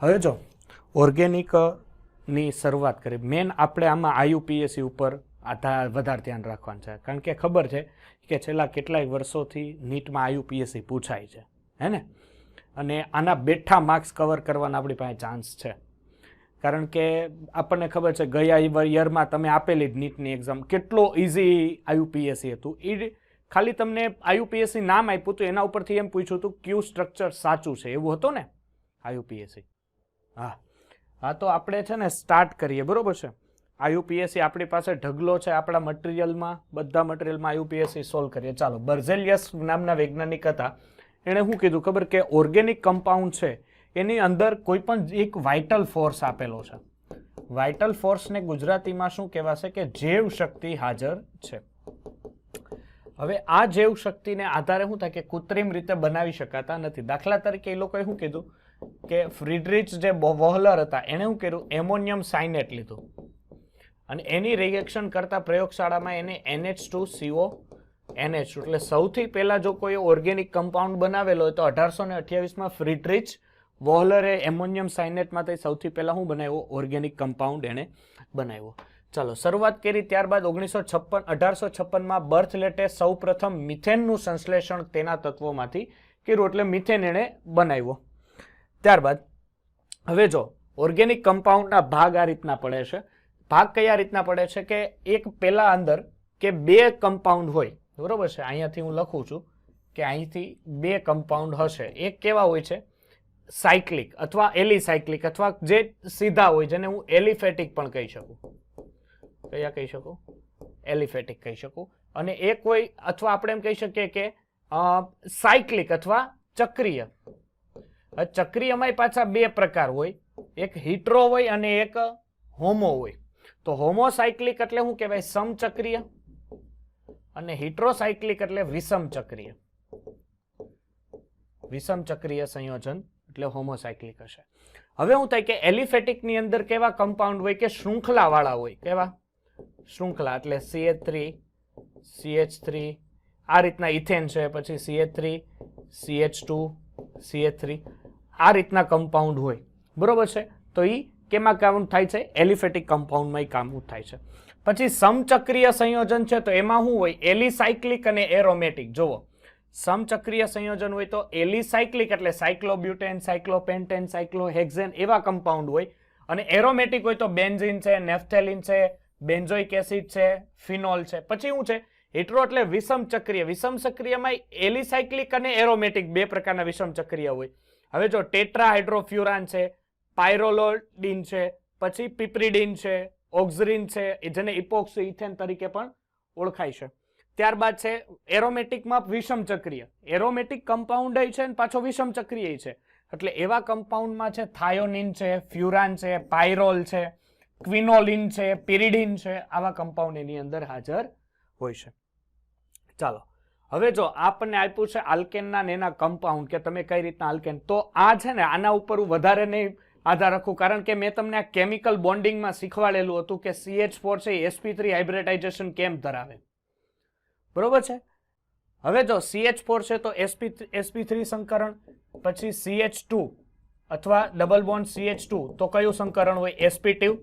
હવે જો ઓર્ગેનિકની શરૂઆત કરી, મેન આપણે આમાં આયુપીએસસી ઉપર વધારે ધ્યાન રાખવાનું છે, કારણ કે ખબર છે કે છેલ્લા કેટલાય વર્ષોથી નીટમાં આયુપીએસસી પૂછાય છે, હે ને? અને આના બેઠા માર્ક્સ કવર કરવાના આપણી પાસે ચાન્સ છે, કારણ કે આપણને ખબર છે ગયા યરમાં તમે આપેલી જ નીટની એક્ઝામ કેટલો ઇઝી આયુપીએસસી હતું. એ ખાલી તમને આયુપીએસસી નામ આપ્યું હતું, એના ઉપરથી એમ પૂછ્યું હતું ક્યુ સ્ટ્રક્ચર સાચું છે, એવું હતું ને આયુપીએસસી. હા હા, તો આપણે છે ને સ્ટાર્ટ કરીએ, બરોબર છે? આયુપીએસસી આપણી પાસે ઢગલો છે આપણા મટીરિયલમાં, બધા મટીરિયલમાં આયુપીએસસી સોલ્વ કરીએ. ચાલો, બર્ઝેલિયસ નામના વૈજ્ઞાનિક હતા, એણે શું કીધું ખબર? કે ઓર્ગેનિક કમ્પાઉન્ડ છે એની અંદર કોઈ પણ એક વાઇટલ ફોર્સ આપેલો છે. વાઇટલ ફોર્સને ગુજરાતીમાં શું કહેવાશે? કે જૈવ શક્તિ હાજર છે. હવે આ જૈવ શક્તિને આધારે શું થાય કે કૃત્રિમ રીતે બનાવી શકાતા નથી. દાખલા તરીકે એ લોકોએ શું કીધું કે ફ્રીડરિચ જે વોહલર હતા એણે શું કર્યું? એમોનિયમ સાયનેટ લીધું અને એની રિએક્શન કરતા પ્રયોગશાળામાં એને NH2CO NH2, એટલે સૌથી પહેલા જો કોઈ ઓર્ગેનિક કમ્પાઉન્ડ બનાવેલો હોય તો 1828માં ફ્રીડરિચ વોહલરે એમોનિયમ સાયનેટમાંથી સૌથી પહેલા શું બનાવ્યો? ઓર્ગેનિક કમ્પાઉન્ડ એણે બનાવ્યો. ચાલો, શરૂઆત કરી. ત્યારબાદ 1856માં બર્થલેટે સૌ પ્રથમ મિથેનનું સંશ્લેષણ તેના તત્વોમાંથી કર્યું, એટલે મિથેન એણે બનાવ્યો. ત્યારબાદ હવે જો ઓર્ગેનિક કમ્પાઉન્ડના ભાગ આ રીતના પડે છે. ભાગ કયા રીતના પડે છે? કે એક પહેલા અંદર કે બે કમ્પાઉન્ડ હોય, બરોબર છે? અહીંયાથી હું લખું છું કે અહીંથી બે કમ્પાઉન્ડ હશે. એક કેવા હોય છે? સાયક્લિક અથવા એલિસાયક્લિક, અથવા જે સીધા હોય, જેને હું એલિફેટિક પણ કહી શકું. કયા કહી શકું? એલિફેટિક કહી શકું. અને એક હોય, અથવા આપણે એમ કહી શકીએ કે સાયક્લિક અથવા ચક્રીય. ચક્રીયમાં પાછા બે પ્રકાર હોય, એક હિટ્રો હોય અને એક હોમો હોય. તો હોમોસાયક્લિક એટલે શું કહેવાય? સમચક્રીય. અને હિટ્રોસાયક્લિક એટલે વિષમચક્રીય. વિષમચક્રીય સંયોજન એટલે હોમોસાયક્લિક હશે. હવે શું થાય કે એલિફેટિકની અંદર કેવા કમ્પાઉન્ડ હોય? કે શૃંખલા વાળા હોય. કેવા? શૃંખલા, એટલે CH3 CH3 આ રીતના ઇથેન છે, પછી CH3 CH2 CH3 આ રીતના કમ્પાઉન્ડ હોય, બરોબર છે? તો એ કેમાં કાઉન્ટ થાય છે? એલિફેટિક કમ્પાઉન્ડમાં કાઉન્ટ થાય છે. પછી સમચક્રીય સંયોજન છે, તો એમાં શું હોય? એલિસાયક્લિક અને એરોમેટિક. જુઓ, સમચક્રીય સંયોજન હોય તો એલિસાયક્લિક એટલે સાયક્લોબ્યુટેન, સાયક્લોપેન્ટેન, સાયક્લોહેક્ઝેન એવા કમ્પાઉન્ડ હોય. અને એરોમેટિક હોય તો બેન્ઝીન છે, નેફ્થેલિન છે, બેન્ઝોઇક એસિડ છે, ફિનોલ છે. પછી શું છે? હિટ્રો એટલે વિષમચક્રીય. વિષમચક્રીયમાં એલિસાયક્લિક અને એરોમેટિક બે પ્રકારના વિષમચક્રીય હોય. હવે જો ટેટ્રાહાઇડ્રોફ્યુરાન છે, પાયરોલોડિન છે, પછી પિપ્રિડિન છે, ઓક્ઝરીન છે, જેને ઇપોક્સી ઇથેન તરીકે પણ ઓળખાય છે. ત્યારબાદ છે એરોમેટિકમાં વિષમચક્રીય. એરોમેટિક કમ્પાઉન્ડ છે અને પાછો વિષમચક્રીય છે. એટલે એવા કમ્પાઉન્ડમાં છે થાયોનિન છે, ફ્યુરાન છે, પાયરોલ છે, ક્વિનોલિન છે, પિરિડિન છે. આવા કમ્પાઉન્ડ એની અંદર હાજર હોય છે. ચાલો, હવે જો આપણને આપ્યું છે આલ્કેનના એના કમ્પાઉન્ડ, કે તમે કઈ રીતના આલ્કેન, તો આ છે ને આના ઉપર હું વધારે નહીં આધાર રાખું, કારણ કે મેં તમને આ કેમિકલ બોન્ડિંગમાં શીખવાડેલું હતું કે CH4 છે sp3 હાઇબ્રિડાઇઝેશન કેમ ધરાવે, બરોબર છે? હવે જો CH4 છે તો sp3 સંકરણ, પછી CH2 અથવા ડબલ બોન્ડ CH2 તો કયું સંકરણ હોય? sp2.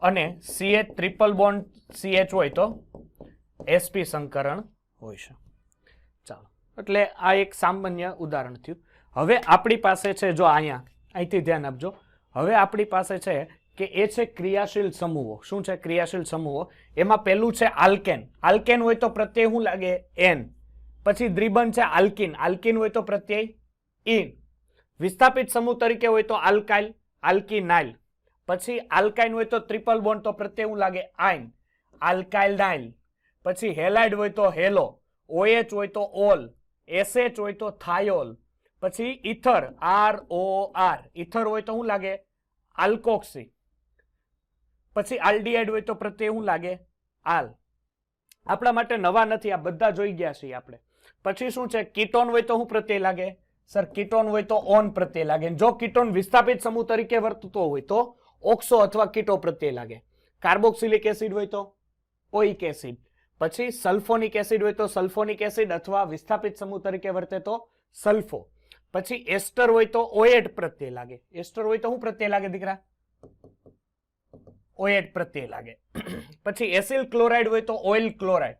અને CH ટ્રિપલ બોન્ડ CH હોય તો sp સંકરણ હોય છે. ચાલો, એટલે આ એક સામાન્ય ઉદાહરણ થયું. હવે આપણી પાસે છે, જો અહીંથી ધ્યાન આપજો, હવે આપણી પાસે છે કે એ છે ક્રિયાશીલ સમૂહો. શું છે? ક્રિયાશીલ સમૂહો. એમાં પહેલું છે આલ્કેન. આલ્કેન હોય તો પ્રત્યય શું લાગે? N. પછી દ્વિબંધ છે આલ્કિન. આલ્કિન હોય તો પ્રત્યય ઇન. વિસ્થાપિત સમૂહ તરીકે હોય તો આલ્કાઇલ, આલ્કિનાઇલ. પછી આલ્કાઇન હોય તો ટ્રિપલ બોન્ડ, તો પ્રત્યય શું લાગે? આઇન, આલ્કાઇલનાઇલ. પછી હેલાઇડ હોય તો હેલો, OH હોય તો ઓલ, SH હોય તો થાયોલ. પછી ઇથર, ROR. ઇથર હોય તો શું લાગે? આલ્કોક્સી. પછી આલ્ડીહાઇડ હોય તો પ્રત્યય શું લાગે? આલ. આપણા માટે નવા નથી, આ બધા જોઈ ગયા છીએ આપણે. પછી શું છે? કીટોન હોય તો શું પ્રત્યય લાગે? સર, કીટોન હોય તો ઓન પ્રત્યય લાગે. જો કીટોન વિસ્થાપિત સમૂહ તરીકે વર્તતો હોય તો ઓક્સો અથવા કીટો પ્રત્યય લાગે. કાર્બોક્સિલિક એસિડ હોય તો ઓઇક એસિડ. પછી સલ્ફોનિક એસિડ હોય તો સલ્ફોનિક એસિડ, અથવા વિસ્થાપિત સમૂહ તરીકે વર્તે તો સલ્ફો. પછી એસ્ટર હોય તો ઓએડ પ્રત્યય લાગે. એસ્ટર હોય તો શું પ્રત્યય લાગે દીકરા? ઓએડ પ્રત્યય લાગે. પછી એસિલ ક્લોરાઇડ હોય તો ઓઇલ ક્લોરાઇડ.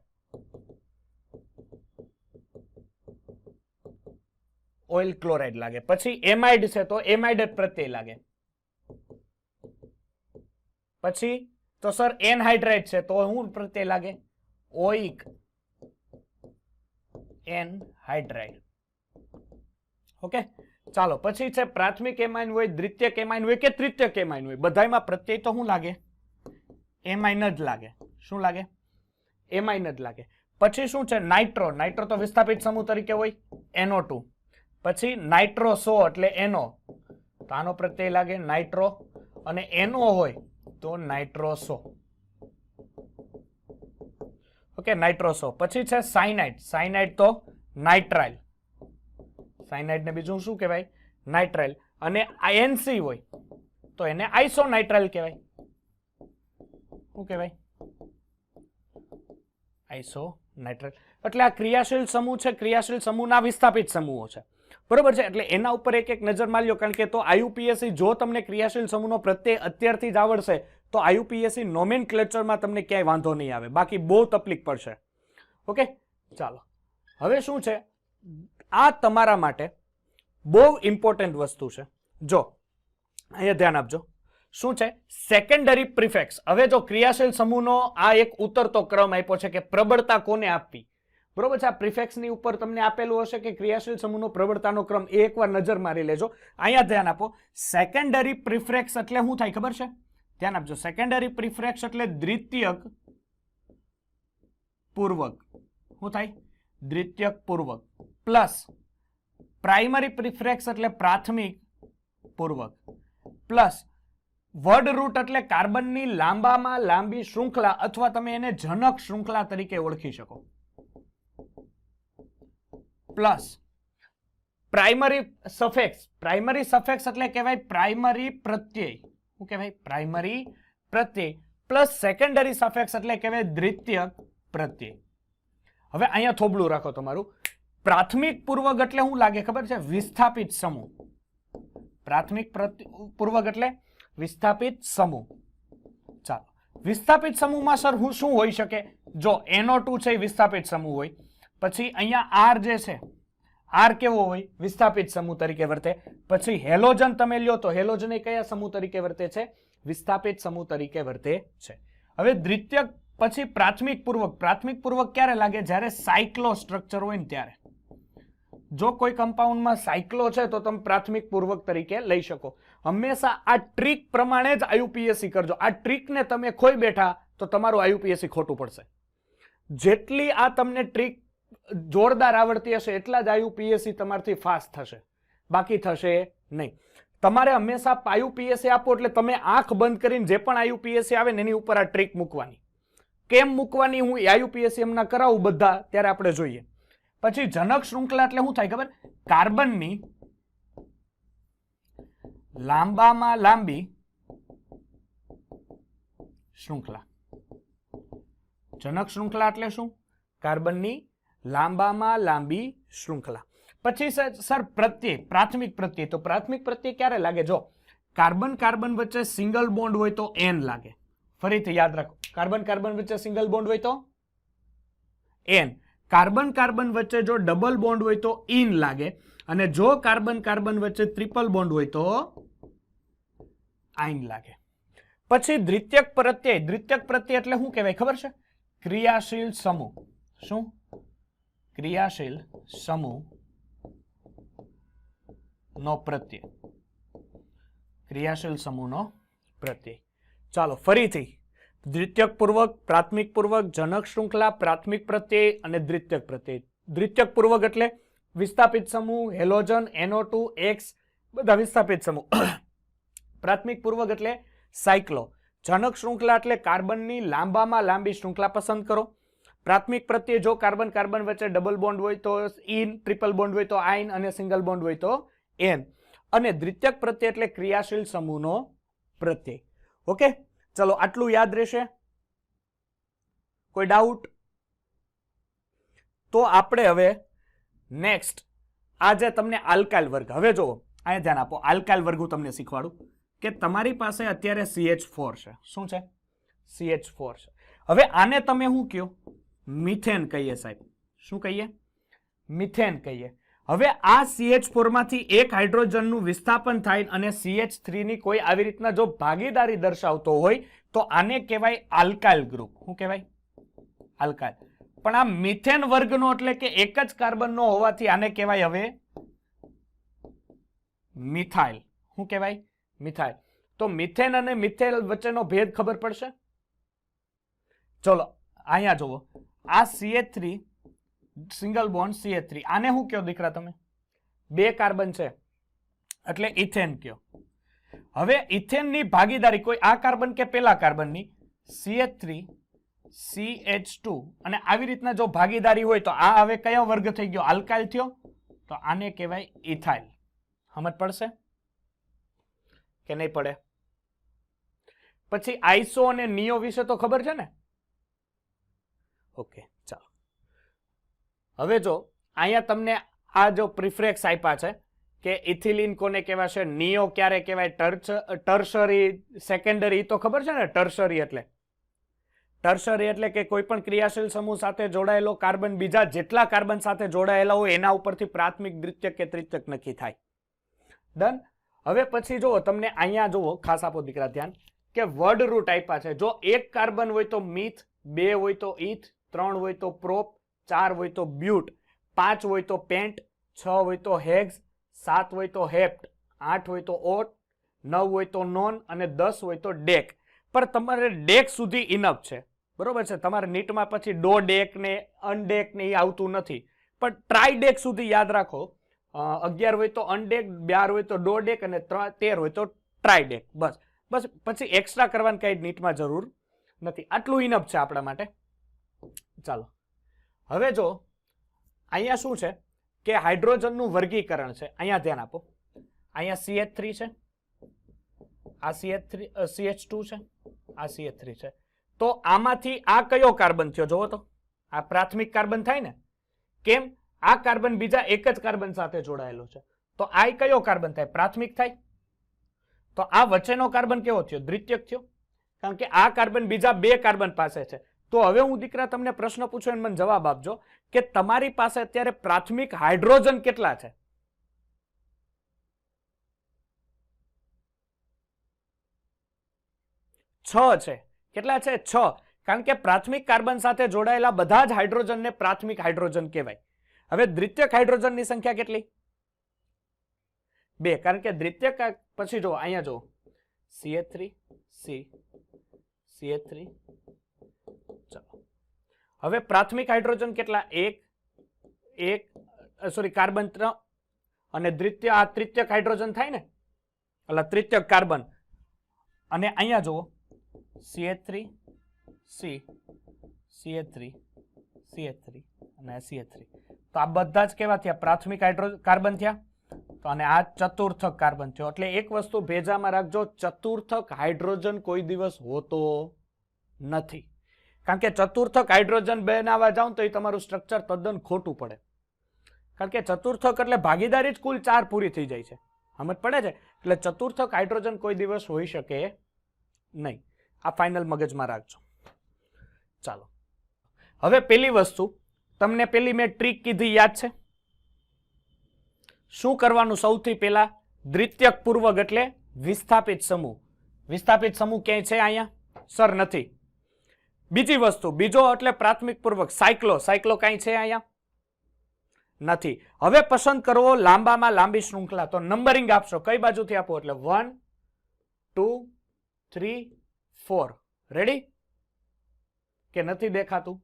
ઓઇલ ક્લોરાઇડ લાગે. પછી એમાઇડ છે તો એમાઇડ પ્રત્યય લાગે. પછી તો સર એનહાઇડ્રાઇડ છે તો શું પ્રત્યય લાગે? ઓઇક એનહાઇડ્રાઇડ. ઓકે, ચાલો. પછી છે પ્રાથમિક એમાઇન હોય, દ્વિતીયક એમાઇન હોય કે તૃતીયક એમાઇન હોય, બધાયમાં પ્રત્યય તો શું લાગે? એમાઇન જ લાગે. શું લાગે? એમાઇન જ લાગે. પછી શું છે? નાઇટ્રો. નાઇટ્રો તો વિસ્થાપિત સમૂહ તરીકે હોય, NO2. પછી નાઇટ્રોસો એટલે NO, તો આનો પ્રત્યય લાગે નાઇટ્રો. અને NO હોય તો નાઇટ્રોસો. ઓકે, નાઇટ્રોસો. પછી છે સાયનાઇડ. સાયનાઇડ તો નાઇટ્રાઇલ. સાયનાઇડ ને બીજું શું કહેવાય? નાઇટ્રાઇલ. અને NC હોય તો એને આઇસોનાઇટ્રાઇલ કહેવાય. શું કહેવાય? આઇસોનાઇટ્રાઇલ. એટલે આ ક્રિયાશીલ સમૂહ છે, ક્રિયાશીલ સમૂહના વિસ્થાપિત સમૂહો છે. બરોબર છે? એટલે એના ઉપર એક એક નજર માર્યો, કારણ કે તો IUPAC જો તમને ક્રિયાશીલ સમૂહનો પ્રત્યય અત્યારથી જ આવડશે તો IUPAC નોમેનક્લેચરમાં તમને ક્યાંય વાંધો નહીં આવે, બાકી બહુ તકલીફ પડશે. ઓકે, ચાલો. હવે શું છે, આ તમારા માટે બહુ ઇમ્પોર્ટન્ટ વસ્તુ છે. જો અહીંયા ધ્યાન આપજો. શું છે? Secondary prefix. હવે જો ક્રિયાશીલ સમૂહનો આ એક ઉતરતો ક્રમ આપ્યો છે કે પ્રબળતા કોને આપવી. બરોબર છે? આ પ્રિફિક્સની ઉપર તમને આપેલું હશે કે ક્રિયાશીલ સમૂહનો પ્રબળતાનો ક્રમ. એ એકવાર નજર મારી લેજો. અહીંયા ધ્યાન આપો. સેકન્ડરી પ્રિફિક્સ એટલે શું થાય ખબર છે? ધ્યાન આપજો. સેકન્ડરી પ્રિફિક્સ એટલે દ્વિતીયક પૂર્વક. શું થાય? દ્વિતીયક પૂર્વક. પ્લસ પ્રાઇમરી પ્રિફિક્સ એટલે પ્રાથમિક પૂર્વક. પ્લસ વર્ડ રૂટ એટલે કાર્બનની લાંબામાં લાંબી શૃંખલા, અથવા તમે એને જનક શૃંખલા તરીકે ઓળખી શકો. Plus primary suffix. Primary suffix એટલે કહેવાય પ્રાઇમરી પ્રત્યય. શું કહેવાય? પ્રાઇમરી પ્રત્યય. પ્લસ સેકન્ડરી સફિક્સ એટલે કહેવાય દ્વિતીયક પ્રત્યય. હવે અહીંયા થોબડું રાખો તમારું. પ્રાથમિક પૂર્વક એટલે શું લાગે ખબર છે? વિસ્થાપિત સમૂહ. પ્રાથમિક પૂર્વક એટલે વિસ્થાપિત સમૂહ. ચાલો, વિસ્થાપિત સમૂહમાં સર શું હોઈ શકે? જો NO2 છે એ વિસ્થાપિત સમૂહ હોય. પછી અહીંયા R જે છે, R કેવો હોય? વિસ્થાપિત સમૂહ તરીકે વર્તે. પછી હેલોજન તમે લ્યો તો હેલોજન એ કયા સમૂહ તરીકે વર્તે છે? વિસ્થાપિત સમૂહ તરીકે વર્તે છે. હવે દ્વિતીયક પછી પ્રાથમિક પૂર્વક. પ્રાથમિક પૂર્વક ક્યારે લાગે? જ્યારે સાયક્લો સ્ટ્રક્ચર હોય ને ત્યારે. જો કોઈ કમ્પાઉન્ડમાં સાયક્લો છે તો તમે પ્રાથમિક પૂર્વક તરીકે લઈ શકો. હંમેશા આ ટ્રીક પ્રમાણે જ IUPAC કરજો. આ ટ્રીકને તમે ખોઈ બેઠા તો તમારું IUPAC ખોટું પડશે. જેટલી આ તમને ટ્રીક જોરદાર આવડતી હશે એટલા જ IUPAC તમારથી ફાસ્ટ થશે, બાકી થશે નહીં. તમારે હંમેશા IUPAC આપો એટલે તમે આંખ બંધ કરીને જે પણ IUPAC આવે ને એની ઉપર આ ટ્રીક મૂકવાની. કેમ મૂકવાની હું IUPAC એમના કરાવું બધા ત્યારે આપણે જોઈએ. પછી જનક શૃંખલા એટલે શું થાય ખબર? કાર્બનની લાંબામાં લાંબી શૃંખલા. જનક શૃંખલા એટલે શું? કાર્બનની લાંબામાં લાંબી શૃંખલા. પછી સર પ્રત્યય, પ્રાથમિક પ્રત્યય. તો પ્રાથમિક પ્રત્યય ક્યારે લાગે? જો કાર્બન કાર્બન વચ્ચે સિંગલ બોન્ડ હોય તો N લાગે. ફરીથી યાદ રાખો, કાર્બન કાર્બન વચ્ચે સિંગલ બોન્ડ હોય તો N. કાર્બન કાર્બન વચ્ચે જો ડબલ બોન્ડ હોય તો ઇન લાગે. અને જો કાર્બન કાર્બન વચ્ચે ટ્રિપલ બોન્ડ હોય તો આઇન લાગે. પછી દ્વિતીયક પ્રત્યય. દ્વિતીયક પ્રત્યય એટલે શું કહેવાય ખબર છે? ક્રિયાશીલ સમૂહ. શું? ક્રિયાશીલ સમૂહ નો પ્રત્યય. ક્રિયાશીલ સમૂહનો પ્રત્યય. ચાલો ફરીથી. દ્વિતીયક પૂર્વક, પ્રાથમિક પૂર્વક, જનક શૃંખલા, પ્રાથમિક પ્રત્યય અને દ્વિતીયક પ્રત્યય. દ્વિતીયક પૂર્વક એટલે વિસ્થાપિત સમૂહ, હેલોજન, NO2, X બધા વિસ્થાપિત સમૂહ. પ્રાથમિક પૂર્વક એટલે સાયક્લો. જનક શૃંખલા એટલે કાર્બનની લાંબામાં લાંબી શૃંખલા પસંદ કરો. પ્રાથમિક પ્રત્યય જો કાર્બન કાર્બન વચ્ચે ડબલ બોન્ડ હોય તો ઇન, ટ્રિપલ બોન્ડ હોય તો આઇન અને સિંગલ બોન્ડ હોય તો એન. અને દ્વિતીયક પ્રત્યય એટલે ક્રિયાશીલ સમૂહનો પ્રત્યય. ઓકે, ચલો આટલું યાદ રહેશે. કોઈ ડાઉટ? તો આપણે હવે નેક્સ્ટ આ જે તમને આલ્કાઇલ વર્ગ, હવે જુઓ અહીંયા ધ્યાન આપો, આલ્કાઇલ વર્ગ હું તમને શીખવાડું કે તમારી પાસે અત્યારે CH4 છે. શું છે? CH4 છે. હવે આને તમે શું કહો? મિથેન કહીએ સાહેબ. શું કહીએ? મિથેન કહીએ. હવે આ CH4 માંથી એક હાઇડ્રોજનનું વિસ્થાપન થાય અને CH3 ની કોઈ આવી રીતના જો ભાગીદારી દર્શાવતો હોય તો આને કહેવાય આલ્કાઇલ ગ્રુપ. શું કહેવાય? આલ્કાઇલ. પણ આ મિથેન વર્ગનો એટલે કે એક જ કાર્બનનો હોવાથી આને કહેવાય હવે મિથાઇલ. શું કહેવાય? મિથાઇલ. તો મિથેન અને મિથાઇલ વચ્ચેનો ભેદ ખબર પડશે? ચલો અહીંયા જુઓ, આ CH3 સિંગલ બોન્ડ CH3, આને શું કહો દીકરા તમે? 2 કાર્બન છે એટલે ઇથેન કહો. હવે ઇથેનની ભાગીદારી કોઈ આ કાર્બન કે પેલા કાર્બનની CH3 CH2 અને આવી રીતના જો ભાગીદારી હોય તો આ હવે કયો વર્ગ થઈ ગયો? આલ્કાઇલ થયો. તો આને કહેવાય ઇથાઇલ. સમજ પડશે કે નહીં પડે? પછી આઈસો અને નિયો વિશે તો ખબર છે ને? ઓકે, ચાલો. હવે જો અહીંયા તમને આ જો પ્રિફિક્સ આપ્યા છે કે ઇથિલિન કોને કહેવાશે, નિયો ક્યારે કહેવાય, ટર્શરી, સેકન્ડરી, તો ખબર છે ને? ટર્શરી એટલે કે કોઈ પણ ક્રિયાશીલ સમૂહ સાથે જોડાયેલો કાર્બન બીજા જેટલા કાર્બન સાથે જોડાયેલા હોય એના ઉપરથી પ્રાથમિક, દ્વિતીયક કે તૃતીયક નક્કી થાય. ડન. હવે પછી જો તમને અહીંયા જુઓ, ખાસ આપો દીકરા ધ્યાન, કે વર્ડ રૂટ આપ્યા છે. જો એક કાર્બન હોય તો મિથ, 2 હોય તો ઇથ, 3 હોય તો પ્રોપ, 4 હોય તો બ્યુટ, 5 હોય તો પેન્ટ, 6 હોય તો હેગ્સ, 7 હોય તો હેપ્ટ, 8 હોય તો ઓટ, 9 હોય તો નોન અને 10 હોય તો ડેક. પણ તમારે ડેક સુધી ઇનફ છે, બરોબર છે? તમારે નીટમાં પછી ડો ડેક ને અનડેક ને એ આવતું નથી, પણ ટ્રાયડેક સુધી યાદ રાખો. 11 હોય તો અનડેક, 12 હોય તો ડો ડેક અને 13 હોય તો ટ્રાયડેક. બસ પછી એક્સ્ટ્રા કરવાની કઈ નીટમાં જરૂર નથી. આટલું ઇનફ છે આપણા માટે. ચાલો હવે જો અહીંયા શું છે કે હાઇડ્રોજનનું વર્ગીકરણ છે. અહીંયા ધ્યાન આપો, અહીંયા CH3 છે, આ CH2 છે, આ CH3 છે. તો આમાંથી આ કયો કાર્બન થયો? જોવો તો આ પ્રાથમિક કાર્બન થાય ને. કેમ? આ કાર્બન બીજા એક જ કાર્બન સાથે જોડાયેલો છે. તો આ કયો કાર્બન થાય? પ્રાથમિક થાય. તો આ વચ્ચેનો કાર્બન કેવો થયો? દ્વિતીયક થયો, કારણ કે આ કાર્બન બીજા 2 કાર્બન પાસે છે. તો હવે હું દીકરા તમને પ્રશ્ન પૂછું અને મને જવાબ આપજો કે તમારી પાસે અત્યારે પ્રાથમિક હાઇડ્રોજન કેટલા છે? 6 છે. કેટલા છે? 6. કારણ કે પ્રાથમિક કાર્બન સાથે જોડાયેલા બધા જ હાઇડ્રોજનને પ્રાથમિક હાઇડ્રોજન કહેવાય. હવે દ્વિતીયક હાઇડ્રોજનની સંખ્યા કેટલી? 2. કારણ કે દ્વિતીયક પછી જો અહીંયા જો CH3 CH3. ચલો હવે પ્રાથમિક હાઇડ્રોજન કેટલા? 1 સોરી કાર્બન 3 અને દ્વિતીય આ તૃતીયક હાઇડ્રોજન થાય ને, એટલે તૃતીયક કાર્બન. અને અહીંયા જુઓ CH3 CH3 CH3 અને CH3. તો આ બધા જ કેવા થયા? પ્રાથમિક કાર્બન થયા. તો અને આ ચતુર્થક કાર્બન થયો. એટલે એક વસ્તુ ભેજામાં રાખજો, ચતુર્થક હાઇડ્રોજન કોઈ દિવસ હોતો નથી. કારણ કે ચતુર્થક હાઇડ્રોજન બનાવવા જાવ તો એ તમારું સ્ટ્રક્ચર તદ્દન ખોટું પડે. કારણ કે ચતુર્થક એટલે ભાગીદારી જ કુલ 4 પૂરી થઈ જાય છે. સમજ પડે છે? એટલે ચતુર્થક હાઇડ્રોજન કોઈ દિવસ હોઈ શકે નહીં. આ ફાઇનલ મગજમાં રાખજો. ચાલો હવે પેલી વસ્તુ તમને પેલી મેં ટ્રીક કીધી યાદ છે? શું કરવાનું? સૌથી પહેલા દ્વિતીયક પૂર્વક એટલે વિસ્થાપિત સમૂહ. વિસ્થાપિત સમૂહ ક્યાંય છે અહીંયા? સર નથી. બીજી વસ્તુ, બીજો એટલે પ્રાથમિક પૂર્વક સાયક્લો કાંઈ છે અહીંયા? નથી. હવે પસંદ કરવો લાંબામાં લાંબી શૃંખલા. તો નંબરિંગ આપશો, કઈ બાજુથી આપો? એટલે 1 2 3 4. રેડી કે નથી દેખાતું?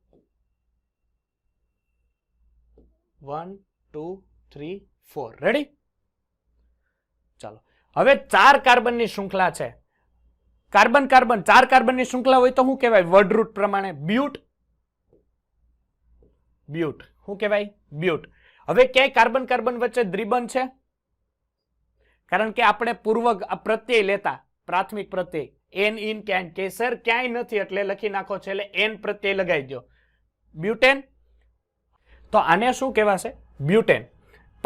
1 2 3 4. રેડી? ચાલો હવે 4 કાર્બનની શૃંખલા છે. કાર્બન 4 કાર્બનની શૃંખલા હોય તો શું કહેવાય? વર્ડરૂટ પ્રમાણે બ્યુટ. શું કહેવાય? બ્યુટ. હવે ક્યાંય કાર્બન વચ્ચે દ્વિબંધ છે? કારણ કે આપણે પૂર્વક પ્રત્યય લેતા, પ્રાથમિક પ્રત્યય એન ઇન કેન કે સર ક્યાંય નથી એટલે લખી નાખો છે, એટલે એન પ્રત્યય લગાવી દો. બ્યુટેન. તો આને શું કહેવાશે? બ્યુટેન.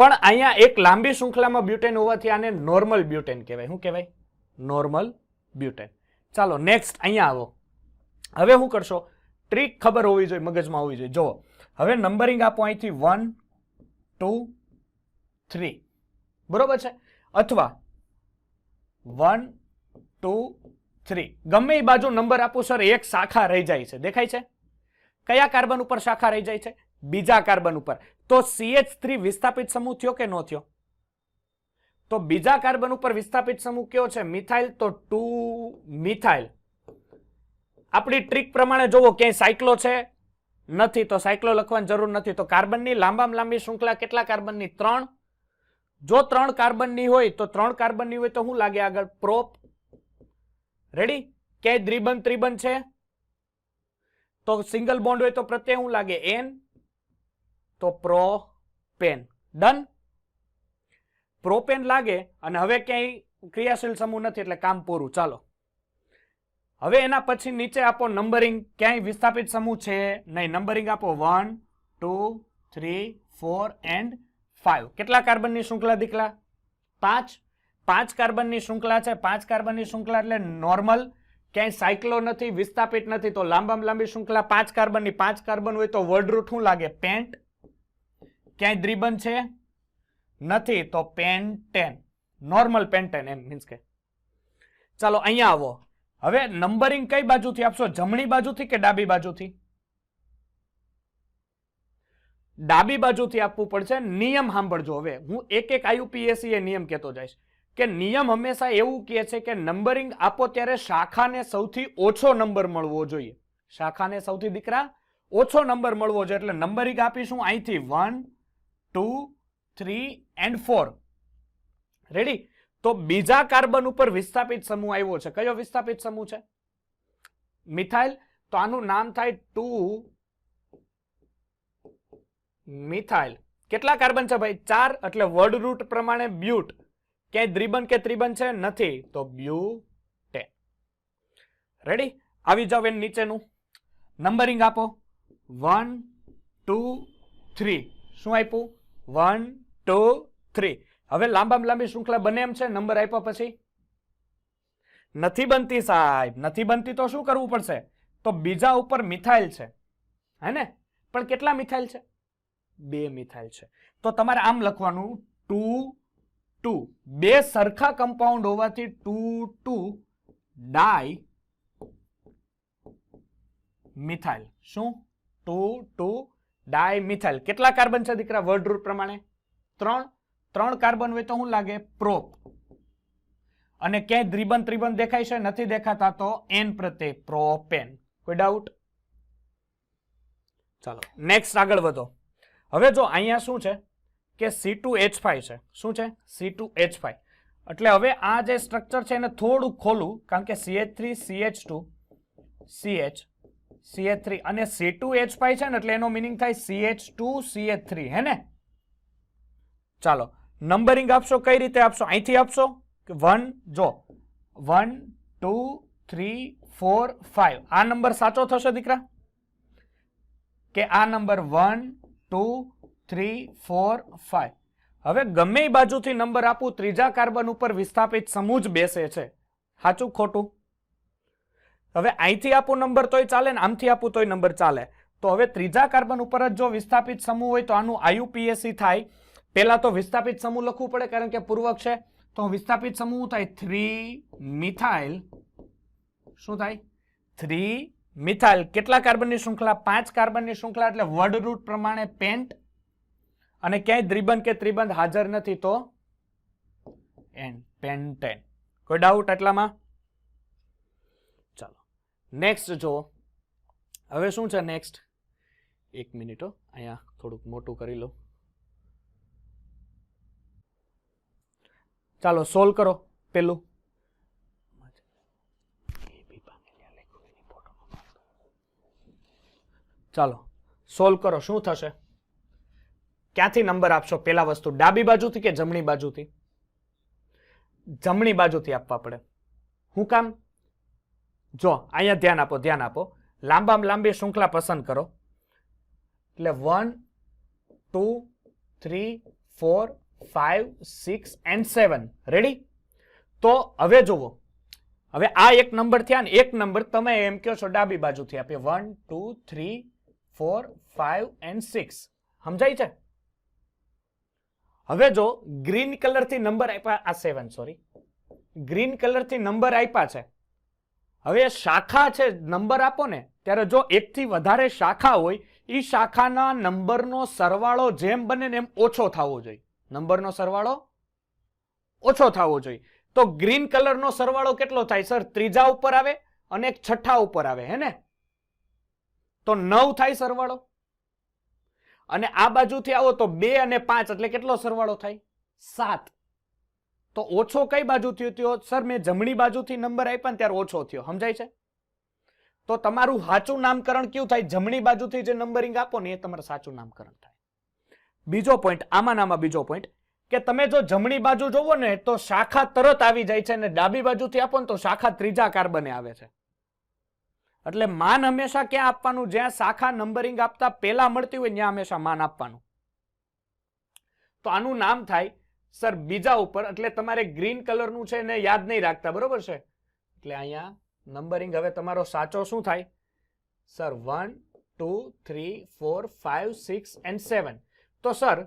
પણ અહીંયા એક લાંબી શૃંખલામાં બ્યુટેન હોવાથી આને નોર્મલ બ્યુટેન કહેવાય. શું કહેવાય? Normal butane. ચાલો નેક્સ્ટ અહીંયા આવો. હવે શું કરશો? ટ્રીક ખબર હોવી જોઈએ, મગજમાં હોવી જોઈએ. જુઓ, હવે નંબરિંગ આપો અહીંથી 1 2 3, બરોબર છે? અથવા 1 2 3, ગમે એ બાજુ નંબર આપો સર, એક શાખા રહી જાય છે. દેખાય છે? કયા કાર્બન ઉપર શાખા રહી જાય છે? બીજા કાર્બન ઉપર. તો CH3 વિસ્થાપિત સમૂહ થયો કે નો થયો? તો બીજા કાર્બન ઉપર વિસ્થાપિત સમૂહ કયો છે? મિથાઇલ. તો 2 મિથાઇલ. આપણી ટ્રીક પ્રમાણે જોવો, ક્યાંય સાયક્લો છે? નથી. તો સાયક્લો લખવાની જરૂર નથી. તો કાર્બનની લાંબામાં લાંબી શૃંખલા કેટલા કાર્બનની? 3. જો 3 કાર્બનની હોય તો 3 કાર્બનની હોય તો શું લાગે આગળ? પ્રોપ. રેડી? ક્યાંય દ્વિબંધ ત્રિબંધ છે? તો સિંગલ બોન્ડ હોય તો પ્રત્યય શું લાગે? N. તો પ્રોપેન. ડન. પ્રોપેન લાગે અને હવે ક્યાંય ક્રિયાશીલ સમૂહ નથી એટલે કામ પૂરું. ચાલો હવે એના પછી નીચે આપો નંબરિંગ. ક્યાંય વિસ્થાપિત સમૂહ છે નહીં. નંબરિંગ આપો 1 2 3 4 એન્ડ 5. કેટલા કાર્બનની શૃંખલા દીકલા? 5. 5 કાર્બનની શૃંખલા છે. 5 કાર્બનની શૃંખલા એટલે નોર્મલ. ક્યાંય સાયક્લો નથી, વિસ્થાપિત નથી. તો લાંબામાં લાંબી શૃંખલા 5 કાર્બનની. 5 કાર્બન હોય તો વર્ડ રૂટ શું લાગે? પેન્ટ. ક્યાંય દ્વિબંધ છે? નથી. તો પેન્ટેન. નોર્મલ પેન્ટેન એમ મીન્સ કે. ચાલો અહીંયા આવો. હવે નંબરિંગ કઈ બાજુથી આપશો? જમણી બાજુથી કે ડાબી બાજુથી? ડાબી બાજુથી આપવું પડશે. નિયમ સાંભળજો. હવે હું એક એક IUPAC એ નિયમ કહેતો જઈશ કે નિયમ હંમેશા એવું કહે છે કે નંબરિંગ આપો ત્યારે શાખાને સૌથી ઓછો નંબર મળવો જોઈએ. શાખાને સૌથી દીકરા ઓછો નંબર મળવો જોઈએ. એટલે નંબરિંગ આપીશું અહીંથી 1 2 3 એન્ડ 4. રેડી? તો બીજા કાર્બન ઉપર વિસ્થાપિત સમૂહ આવ્યો છે. કયો વિસ્થાપિત સમૂહ છે? મિથાઇલ. તો આનું નામ થાય 2 મિથાઇલ. કેટલા કાર્બન છે ભાઈ? 4. એટલે વર્ડ રૂટ પ્રમાણે બ્યુટ. ક્યાંય દ્વિબંધ કે ત્રિબંધ છે? નથી. તો બ્યુટેન. રેડી? આવી જાવ એની નીચેનું નંબરિંગ આપો 1 2 3. શું આપ્યું? 1 2 3. હવે લાંબામાં લાંબી શૃંખલા બને એમ છે? નંબર આપ્યા પછી નથી બનતી સાહેબ. નથી બનતી તો શું કરવું પડશે? તો બીજા ઉપર મિથાઇલ છે, હે ને? પણ કેટલા મિથાઇલ છે? 2 મિથાઇલ છે. તો તમારે આમ લખવાનું 2 2. બે સરખા કમ્પાઉન્ડ હોવાથી 2 2 ડાઈ મિથાઇલ. શું? 2 2 ડાઈ મિથાઇલ. કેટલા કાર્બન છે દીકરા વર્ડ રૂટ પ્રમાણે? 3. 3 કાર્બન હોય તો શું લાગે? પ્રોપ. અને ક્યાંય દ્વિબંધ ત્રિબંધ દેખાય છે? નથી દેખાતા. તો N પ્રત્યય પ્રોપેન. કોઈ ડાઉટ? ચાલો નેક્સ્ટ આગળ વધો. હવે જો અહીંયા શું છે કે C2H5 છે. શું છે? C2H5. એટલે હવે આ જે સ્ટ્રક્ચર છે એને થોડું ખોલું, કારણ કે CH3 CH2 CH CH3 અને C2H5 છે ને એટલે એનો મિનિંગ થાય CH2 CH3, હે ને? ચાલો નંબરિંગ આપશો કઈ રીતે આપશો? અહીંથી આપશો કે 1 જો 1 2 3 4 5. આ નંબર સાચો થશે દીકરા કે આ નંબર 1 2 3 4 5? હવે ગમે એ બાજુથી નંબર આપું, ત્રીજા કાર્બન ઉપર વિસ્થાપિત સમૂહ જ બેસે છે. સાચું ખોટું? હવે અહીંથી આપું નંબર તોય ચાલે ને આમથી આપું તોય નંબર ચાલે. તો હવે ત્રીજા કાર્બન ઉપર જ જો વિસ્થાપિત સમૂહ હોય તો આનું IUPAC થાય. પહેલા તો વિસ્થાપિત સમૂહ લખવું પડે કારણ કે પૂર્વક છે. તો વિસ્થાપિત સમૂહ થાય 3 મિથાઇલ. શું થાય? 3 મિથાઇલ. કેટલા કાર્બનની શૃંખલા? 5 કાર્બનની શૃંખલા. એટલે વર્ડ રૂટ પ્રમાણે પેન્ટ. અને ક્યાંય દ્વિબંધ કે ત્રિબંધ હાજર નથી તો N પેન્ટેન. કોઈ ડાઉટ એટલામાં? ચાલો નેક્સ્ટ જો. હવે શું છે નેક્સ્ટ? 1 મિનિટ અહીંયા થોડુંક મોટું કરી લો. ચાલો સોલ્વ કરો પેલું. ચાલો સોલ્વ કરો. શું થશે? ક્યાંથી નંબર આપશો? પેલા વસ્તુ ડાબી બાજુથી કે જમણી બાજુથી? જમણી બાજુથી આપવા પડે. શું કામ? જો અહીંયા ધ્યાન આપો, ધ્યાન આપો. લાંબામાં લાંબી શૃંખલા પસંદ કરો. એટલે 1 2 3 4 5 6 and 7 રેડી. તો હવે જુઓ, હવે આ એક નંબર થયા ને, એક નંબર તમે એમ કહો છો ડાબી બાજુથી આપીએ 1 2 3 4 5 and 6. સમજાય છે? હવે જો ગ્રીન કલર થી નંબર આપ્યા, આ 7 સોરી, ગ્રીન કલર થી નંબર આપ્યા છે. હવે શાખા છે, નંબર આપો ને ત્યારે જો એક થી વધારે શાખા હોય, એ શાખાના નંબરનો સરવાળો જેમ બને ને એમ ઓછો થવો જોઈએ. નંબરનો સરવાળો ઓછો થવો જોઈએ. તો ગ્રીન કલરનો સરવાળો કેટલો થાય સર? ત્રીજા ઉપર આવે અને એક છઠ્ઠા ઉપર આવે, હે ને? તો 9 થાય સરવાળો. અને આ બાજુથી આવો તો 2 અને 5 એટલે કેટલો સરવાળો થાય? 7. તો ઓછો કઈ બાજુથી થયો સર? મેં જમણી બાજુથી નંબર આપ્યા ને ત્યારે ઓછો થયો. સમજાય છે? તો તમારું સાચું નામકરણ કયું થાય? જમણી બાજુથી જે નંબરિંગ આપો ને એ તમારું સાચું નામકરણ થાય. બીજો પોઈન્ટ, આમાં બીજો પોઈન્ટ કે તમે જો જમણી બાજુ જોવો ને તો શાખા તરત આવી જાય છે, અને ડાબી બાજુથી આપો ને તો શાખા ત્રીજા કાર્બને આવે છે. એટલે માન હંમેશા ક્યાં આપવાનું? જ્યાં શાખા નંબરિંગ આપતા પહેલા મળતી હોય ત્યાં હંમેશા માન આપવાનું. તો આનું નામ થાય સર બીજા ઉપર. એટલે તમારે ગ્રીન કલરનું છે ને યાદ નહીં રાખતા, બરોબર છે? એટલે અહીંયા નંબરિંગ હવે તમારો સાચો શું થાય સર? 1 2 3 4 5 6 and 7. તો સર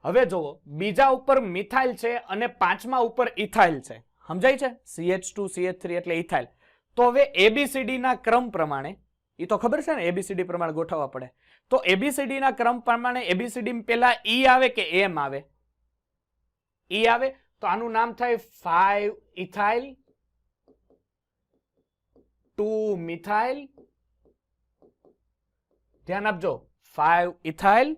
હવે જુઓ, બીજા ઉપર મિથાઇલ છે અને પાંચમા ઉપર ઇથાઇલ છે. સમજાય છે? CH2 CH3 એટલે ઇથાઇલ. તો હવે ABCD ના ક્રમ પ્રમાણે, એ તો ખબર છે ને, ABCD પ્રમાણે ગોઠવવા પડે. તો ABCD ના ક્રમ પ્રમાણે ABCD પહેલા E આવે કે M આવે? E આવે. તો આનું નામ થાય 5 ઇથાઇલ 2 મિથાઇલ. ધ્યાન આપજો, 5 ઇથાઇલ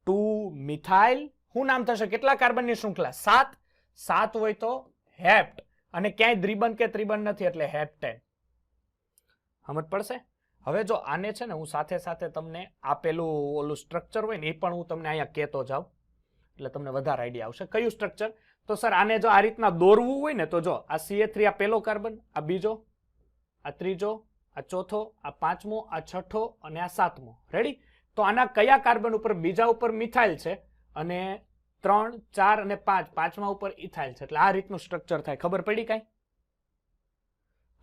2 મિથાઇલ. શું નામ થશે? કેટલા કાર્બનની શૃંખલા? 7. 7 હોય તો હેપ્ટ, અને ક્યાંય દ્વિબંધ કે ત્રિબંધ નથી એટલે હેપ્ટેન. સમજ પડશે? હવે જો આને છે ને હું સાથે સાથે તમને આપેલું ઓલું સ્ટ્રક્ચર હોય ને એ પણ હું તમને અહીંયા કહેતો જાઉં એટલે તમને વધારે આઈડિયા આવશે. કયું સ્ટ્રક્ચર? તો સર આને જો આ રીતના દોરવું હોય ને તો જો આ CH3 આ પહેલો કાર્બન, આ બીજો, આ ત્રીજો, આ ચોથો, આ પાંચમો, આ છઠ્ઠો અને આ સાતમો. રેડી? તો આના કયા કાર્બન ઉપર? બીજા ઉપર મિથાઇલ છે અને 3 4 અને 5 પાંચમા ઉપર ઇથાઇલ છે. એટલે આ રીતનું સ્ટ્રક્ચર થાય. ખબર પડી કાંઈ?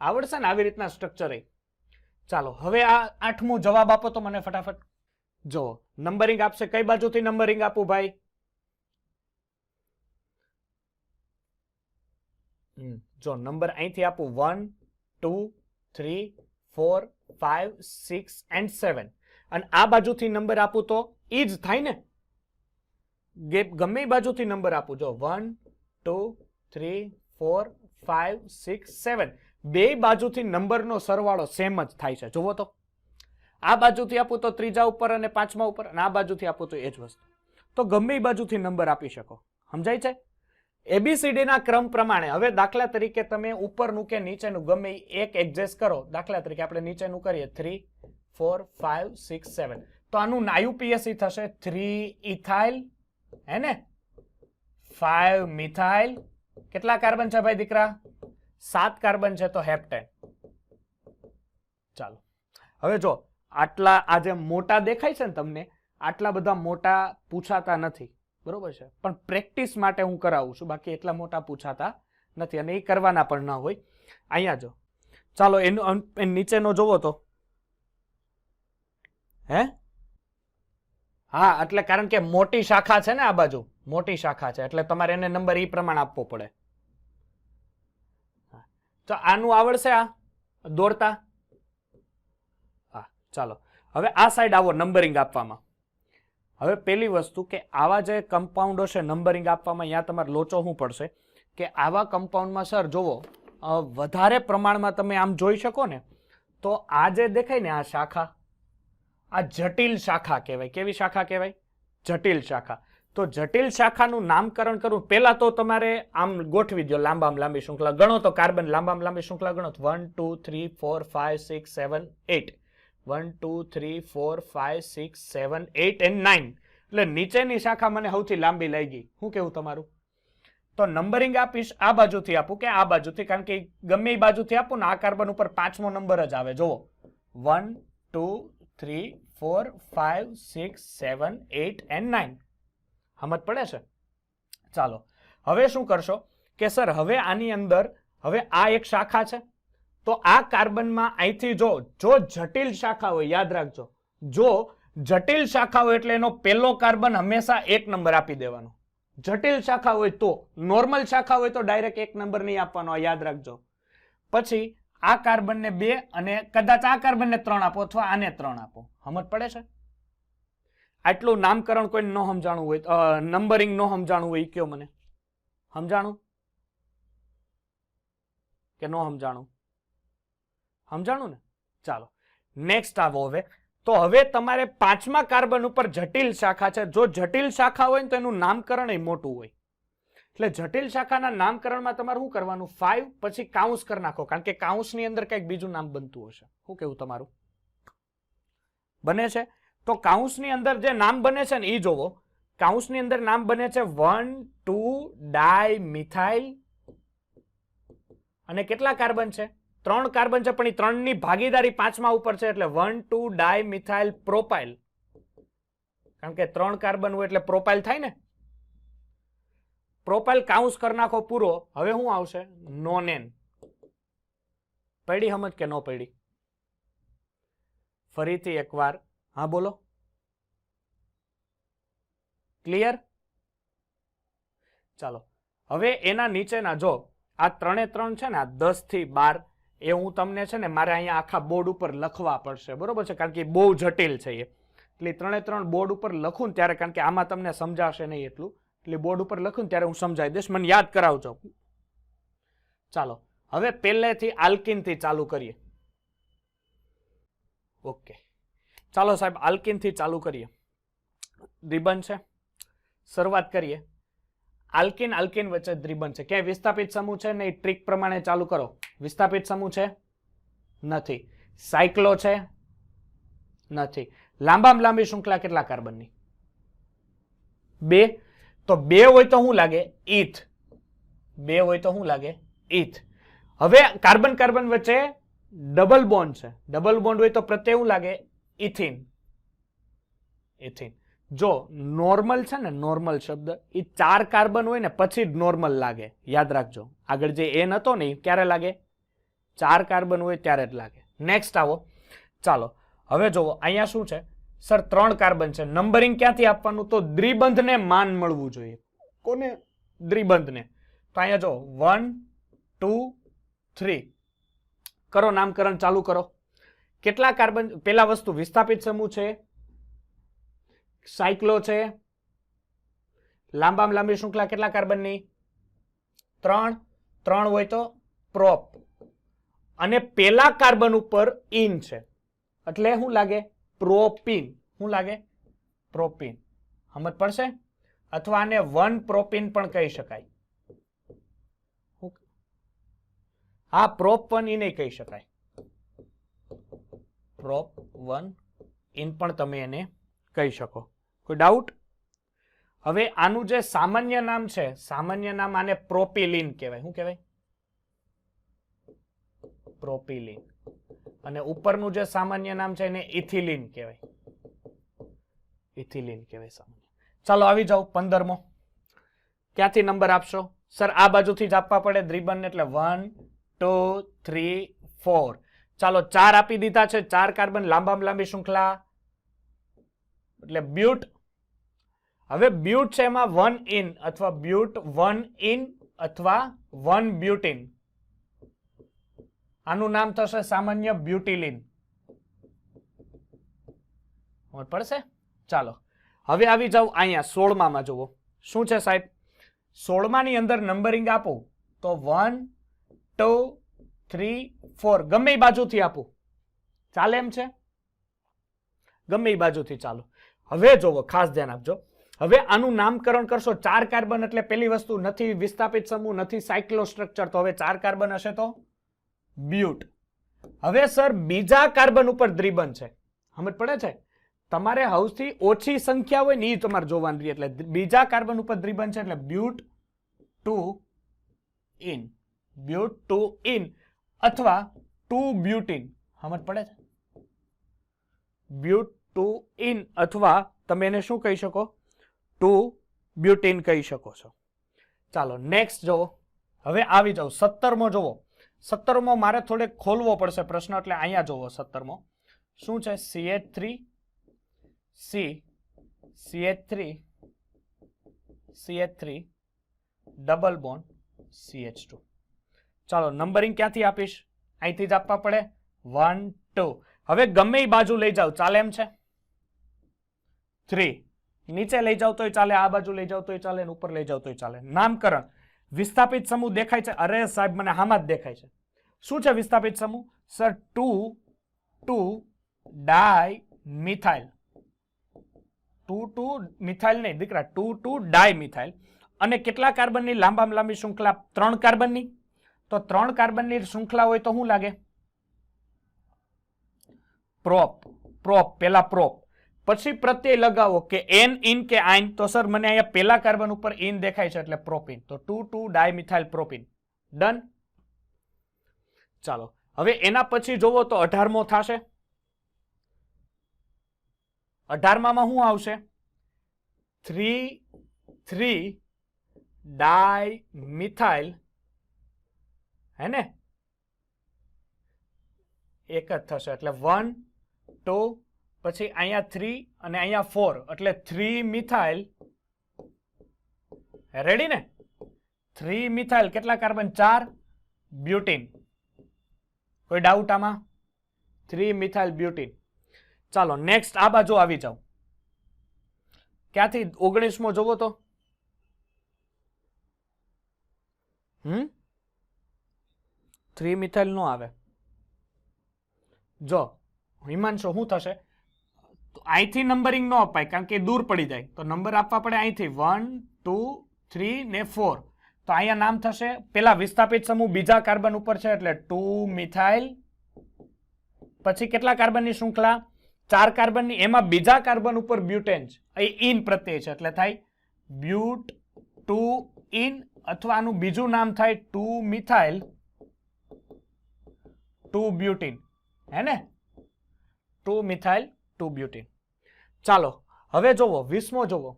આવડશે ને આવી રીતના સ્ટ્રક્ચર? ચાલો હવે આ 8મો જવાબ આપો તો મને ફટાફટ. જો નંબરિંગ આપશે, કઈ બાજુથી નંબરિંગ આપું ભાઈ? જો નંબર અહીંથી આપું 1 2 3 4 5 6 and 7. અને આ બાજુથી નંબર આપું તો ઈ જ થાય ને. ગમે બાજુથી નંબર આપું, જો 1 2 3 4 5 6 7, બે બાજુથી નંબરનો સરવાળો સેમ જ થાય છે. જુઓ તો આ બાજુથી આપું તો ત્રીજા ઉપર અને પાંચમા ઉપર, અને આ બાજુથી આપું તો એ જ વસ્તુ. તો ગમે બાજુથી નંબર આપી શકો. સમજાય છે? ABCD ના ક્રમ પ્રમાણે. હવે દાખલા તરીકે તમે ઉપરનું કે નીચેનું ગમે એક એડજસ્ટ કરો. દાખલા તરીકે આપણે નીચેનું કરીએ 3 4 5 6 7. તો આનું IUPAC થશે 3 ઇથાઇલ, હે ને, 5 મિથાઇલ. કેટલા કાર્બન છે ભાઈ દીકરા? 7 કાર્બન છે, તો હેપ્ટેન. ચાલો હવે જો આટલા આ જે મોટા દેખાય છે ને તમને, આટલા બધા મોટા પૂછાતા નથી, બરોબર છે? પણ પ્રેક્ટિસ માટે હું કરાવું છું, બાકી એટલા મોટા પૂછાતા નથી અને એ કરવાના પણ ન હોય. અહીંયા જો ચાલો એનું નીચેનો જોવો તો, હે, હા, એટલે કારણ કે મોટી શાખા છે ને, આ બાજુ મોટી શાખા છે એટલે તમારે એને નંબર એ પ્રમાણે આપવો પડે. તો આનું આવડશે આ દોરતા? હા, ચાલો હવે આ સાઈડ આવો નંબરિંગ આપવામાં. હવે પેલી વસ્તુ કે આવા જે કમ્પાઉન્ડો છે નંબરિંગ આપવામાં, અહીંયા તમારે લોચો શું પડશે કે આવા કમ્પાઉન્ડમાં સર જોવો વધારે પ્રમાણમાં તમે આમ જોઈ શકો ને, તો આ જે દેખાય ને આ શાખા, આ જટિલ શાખા કહેવાય. કેવી શાખા કહેવાય? જટિલ શાખા. તો જટિલ શાખાનું નામકરણ કરવું પહેલા તો તમારે આમ ગોઠવી દો, લાંબામાં લાંબી શૃંખલા ગણો તો કાર્બન લાંબામાં લાંબી શૃંખલા ગણો 1 2 3 4 5 6 7 8, 1 2 3 4 5 6 7 8 and 9. એટલે નીચેની શાખા મને સૌથી લાંબી લાગી. શું કેવું તમારું? તો નંબરિંગ આપીશ આ બાજુથી આપું કે આ બાજુથી? કારણ કે ગમે એ બાજુથી આપું ને આ કાર્બન ઉપર 5મો નંબર જ આવે. જુઓ 1 2 3 4 5 6 7 8 and 9. સમજ પડે છે? ચાલો હવે શું કરશો કે સર હવે આની અંદર હવે આ એક શાખા છે, તો આ કાર્બનમાં અહીંથી જો જટિલ શાખા હોય, યાદ રાખજો, જો જટિલ શાખા હોય એટલે એનો પહેલો કાર્બન હંમેશા 1 નંબર આપી દેવાનો. જટિલ શાખા હોય તો, નોર્મલ શાખા હોય તો ડાયરેક્ટ 1 નંબર નહીં આપવાનો, યાદ રાખજો. પછી આ કાર્બનને 2 અને કદાચ આ કાર્બનને 3 આપો અથવા આને 3 આપો. સમજ પડે છે? આટલું નામકરણ કોઈ ન સમજાણું હોય, નંબરિંગ ન સમજાણું હોય, કયો મને. સમજાણું કે ન સમજાણું? સમજાણું ને? ચાલો નેક્સ્ટ આવો હવે. તો હવે તમારે 5મા કાર્બન ઉપર જટિલ શાખા છે. જો જટિલ શાખા હોય ને તો એનું નામકરણ એ મોટું હોય. એટલે જટિલ શાખાના નામકરણમાં તમારે શું કરવાનું? 5 પછી કાઉન્સ કરી નાખો, કારણ કે કાઉન્સની અંદર કંઈક બીજું નામ બનતું હશે. શું કેવું તમારું? બને છે? તો કાઉન્સની અંદર જે નામ બને છે ને એ જોવો. કાઉન્સની અંદર નામ બને છે 1,2-ડાયમિથાઇલ અને કેટલા કાર્બન છે? 3 કાર્બન છે, પણ એ 3 ની ભાગીદારી 5મા ઉપર છે એટલે 1,2-ડાયમિથાઇલ પ્રોપાઇલ. કારણ કે 3 કાર્બન હોય એટલે પ્રોપાઇલ થાય ને. પ્રોપાઇલ કાઉન્સ કરી નાખો પૂરો. હવે શું આવશે? નોનેન. પડી સમજ કે ન પડી? ફરીથી એકવાર. હા બોલો. ક્લિયર? ચાલો હવે એના નીચેના જો આ 3 છે ને, આ 10 થી 12 એ હું તમને છે ને મારે અહીંયા આખા બોર્ડ ઉપર લખવા પડશે, બરોબર છે? કારણ કે બહુ જટિલ છે એ. એટલે 3 બોર્ડ ઉપર લખું ને ત્યારે, કારણ કે આમાં તમને સમજાશે નહીં એટલું, એટલે બોર્ડ ઉપર લખું ને ત્યારે હું સમજાવી દઈશ. મને યાદ કરાવજો. ચાલો હવે પહેલેથી આલ્કિન થી ચાલુ કરીએ. ઓકે ચાલો સાહેબ, આલ્કિન થી ચાલુ કરીએ. દ્વિબંધ છે, શરૂઆત કરીએ. આલ્કિન આલ્કિન વચ્ચે દ્વિબંધ છે. ક્યાંય વિસ્થાપિત સમૂહ છે ને? ટ્રીક પ્રમાણે ચાલુ કરો. વિસ્થાપિત સમૂહ છે? નથી. સાયક્લો છે? નથી. લાંબામાં લાંબી શૃંખલા કેટલા કાર્બનની? 2. તો 2 હોય તો શું લાગે? ઈથ. 2 હોય તો શું લાગે? ઈથ. હવે કાર્બન કાર્બન વચ્ચે ડબલ બોન્ડ છે. ડબલ બોન્ડ હોય તો પ્રત્યય શું લાગે? ઇથિન. ઇથિન. જો નોર્મલ છે ને, નોર્મલ શબ્દ એ 4 કાર્બન હોય ને પછી જ નોર્મલ લાગે. યાદ રાખજો. આગળ જે એન હતો ને એ ક્યારે લાગે? 4 કાર્બન હોય ત્યારે જ લાગે. નેક્સ્ટ આવો. ચાલો હવે જુઓ અહીંયા શું છે? સર 3 કાર્બન છે. નંબરિંગ ક્યાંથી આપવાનું? તો દ્વિબંધને માન મળવું જોઈએ. કોને? દ્વિબંધને. તો અહીંયા જો 1, 2, 3 કરો, નામકરણ ચાલુ કરો. કેટલા કાર્બન? પેલા વસ્તુ વિસ્થાપિત સમૂહ છે, સાયક્લો છે, લાંબામાં લાંબી શૃંખલા કેટલા કાર્બનની? 3. 3 હોય તો પ્રોપ. અને પેલા કાર્બન ઉપર ઇન છે એટલે શું લાગે? પ્રોપીન. શું લાગે? પ્રોપીન. સમજ પડશે? અથવા આને 1 પ્રોપીન પણ કહી શકાય. હા, પ્રોપ 1 ઇન કહી શકાય. પ્રોપ 1 ઇન પણ તમે એને કહી શકો. કોઈ ડાઉટ? હવે આનું જે સામાન્ય નામ છે, સામાન્ય નામ આને પ્રોપિલિન કહેવાય. શું કહેવાય? પ્રોપિલિન. અને ઉપરનું જે સામાન્ય નામ છે એને ઇથિલિન કહેવાય. ઇથિલિન કહેવાય સામાન્ય. ચાલો આવી જાઓ 15મો. ક્યાંથી નંબર આપશો? સર આ બાજુથી જ આપવા પડે દ્વિબંધ એટલે 1, 2, 3, 4. ચાલો 4 આપી દીધા છે. 4 કાર્બન લાંબામાં લાંબી શૃંખલા એટલે બ્યુટ. હવે બ્યુટ છે એમાં 1 ઇન અથવા બ્યુટ 1 ઇન અથવા 1 બ્યુટીન. આનું નામ થશે સામાન્ય બ્યુટિલિન. પડશે? ચાલો હવે આવી જાવ અહીંયા 16માં જુઓ. શું છે સાહેબ? 16માની અંદર નંબરિંગ આપું તો 1, 2, 3, 4 ગમે એ બાજુથી આપું ચાલે એમ છે? ગમે એ બાજુથી ચાલો. હવે જોવો, ખાસ ધ્યાન આપજો. હવે આનું નામકરણ કરશો. 4 કાર્બન એટલે પેલી વસ્તુ નથી વિસ્થાપિત સમૂહ, નથી સાયક્લો સ્ટ્રક્ચર, તો હવે 4 કાર્બન હશે તો બ્યુટ. હવે સર બીજા કાર્બન ઉપર દ્વિબંધ છે. સમજ પડે છે? તમારે સૌથી ઓછી સંખ્યા હોય ને એ તમારે જોવાની. એટલે બીજા કાર્બન ઉપર દ્વિબંધ છે એટલે બ્યુટ 2 ઇન. બ્યુટ 2 ઇન અથવા 2 બ્યુટીન. સમજ પડે છે? બ્યુટ 2 ઇન અથવા તમે એને શું કહી શકો? 2 બ્યુટીન કહી શકો છો. ચાલો નેક્સ્ટ જોવો. હવે આવી જાઓ 17મો જોવો. 17મો મારે થોડે ખોલવો પડશે પ્રશ્ન, એટલે અહીંયા જોવો 17મો શું છે. CH3 C CH3 CH3 double bond CH2. ચાલો નંબરિંગ ક્યાંથી આપીશ? અહીંથી જ આપવા પડે. 1 2. હવે ગમે એ બાજુ લઈ જાઓ ચાલે એમ છે. 3 નીચે લઈ જાવ તોય ચાલે, આ બાજુ લઈ જાવ તોય ચાલે, ઉપર લઈ જાવ તોય ચાલે. નામકરણ વિસ્થાપિત સમૂહ દેખાય છે. અરે સાહેબ મને આમાં જ દેખાય છે. શું છે વિસ્થાપિત સમૂહ? સર 2 ડાય મિથાઇલ. 2 મિથાઇલ નહીં દીકરા, 2 ડાય મિથાઇલ. અને કેટલા કાર્બનની લાંબામાં લાંબી શૃંખલા? 3 કાર્બનની. તો 3 કાર્બનની શૃંખલા હોય તો શું લાગે? પ્રોપ. પેલા પ્રોપ, પછી પ્રત્યય લગાવો કે એન ઇન કે આઇન. તો સર મને અહીંયા પેલા કાર્બન ઉપર ઇન દેખાય છે એટલે પ્રોપિન. તો 2 ડાયમિથાઇલ પ્રોપિન. ડન. ચાલો હવે એના પછી જોવો તો 18મો થશે. 18માં શું આવશે? 3 ડાયમિથાઇલ, હે ને? એક જ થશે એટલે 1 2 પછી અહીંયા 3 અને અહીંયા 4 એટલે 3 મિથાઇલ. રેડી ને? 3 મિથાઇલ કેટલા કાર્બન? 4 બ્યુટીન. કોઈ ડાઉટ આમાં? 3 મિથાઇલ બ્યુટીન. ચાલો નેક્સ્ટ આ બાજુ આવી જાઓ. ક્યાંથી? 19મો જોવો તો. 3 મિથાઇલ નો આવે. જો હિમાંશુ શું થશે? અહીંથી નંબરિંગ ન અપાય કારણ કે દૂર પડી જાય, તો નંબર આપવા પડે અહીંથી 1 2 3 ને 4. તો અહીંયા નામ થશે પેલા વિસ્થાપિત સમૂહ બીજા કાર્બન ઉપર છે એટલે 2 મિથાઇલ. પછી કેટલા કાર્બનની શૃંખલા? 4 કાર્બનની. એમાં બીજા કાર્બન ઉપર બ્યુટેન છે, અહીં ઇન પ્રત્યય છે એટલે થાય બ્યુટ 2 ઇન, અથવા આનું બીજું નામ થાય 2 મિથાઇલ 2 બ્યુટીન, હે ને? 2 મિથાઇલ 2 બ્યુટીન. ચાલો હવે જોવો 20મો જોવો.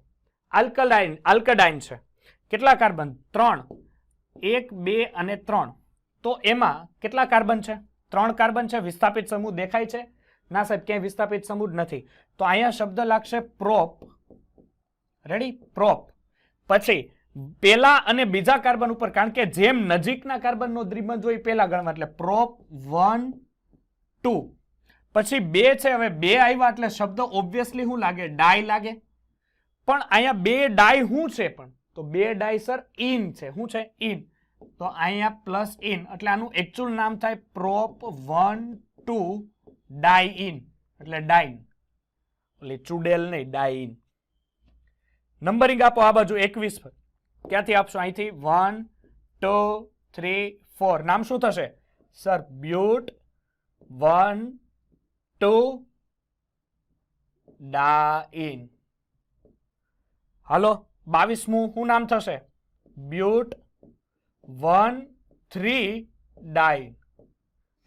આલ્કડાઇન છે. કેટલા કાર્બન? 3. 1 2 અને 3. તો એમાં કેટલા કાર્બન છે? 3 કાર્બન છે. વિસ્થાપિત સમૂહ દેખાય છે? ના સાહેબ ક્યાંય વિસ્થાપિત સમૂહ નથી. તો અહીંયા શબ્દ લાગશે પ્રોપ. રેડી? પ્રોપ. પછી પેલા અને બીજા કાર્બન ઉપર, કારણ કે જેમ નજીકના કાર્બનનો દ્વિબંધ હોય પેલા ગણવા, એટલે પ્રોપ 1 2. પછી 2 છે. હવે 2 આવ્યા એટલે શબ્દ ઓબ્વિયસલી શું લાગે? ડાય લાગે. પણ અહીંયા 2 ડાય શું છે? પણ તો 2 ડાય સર ઇન છે. શું છે? ઇન. તો અહીંયા પ્લસ ઇન એટલે આનું એકચ્યુઅલ નામ થાય પ્રોપ 1 2 ડાઇન, એટલે ડાઇન. એટલે ચુડેલ નહીં, ડાઇન. નંબરિંગ આપો આ બાજુ 21 પર. ક્યાંથી આપશો? અહીંથી 1 2 3 4. નામ શું થશે? સર બ્યુટ 1 2 ડાઇન. હાલો 22મું શું નામ થશે? બ્યુટ 1 3 ડાઇન,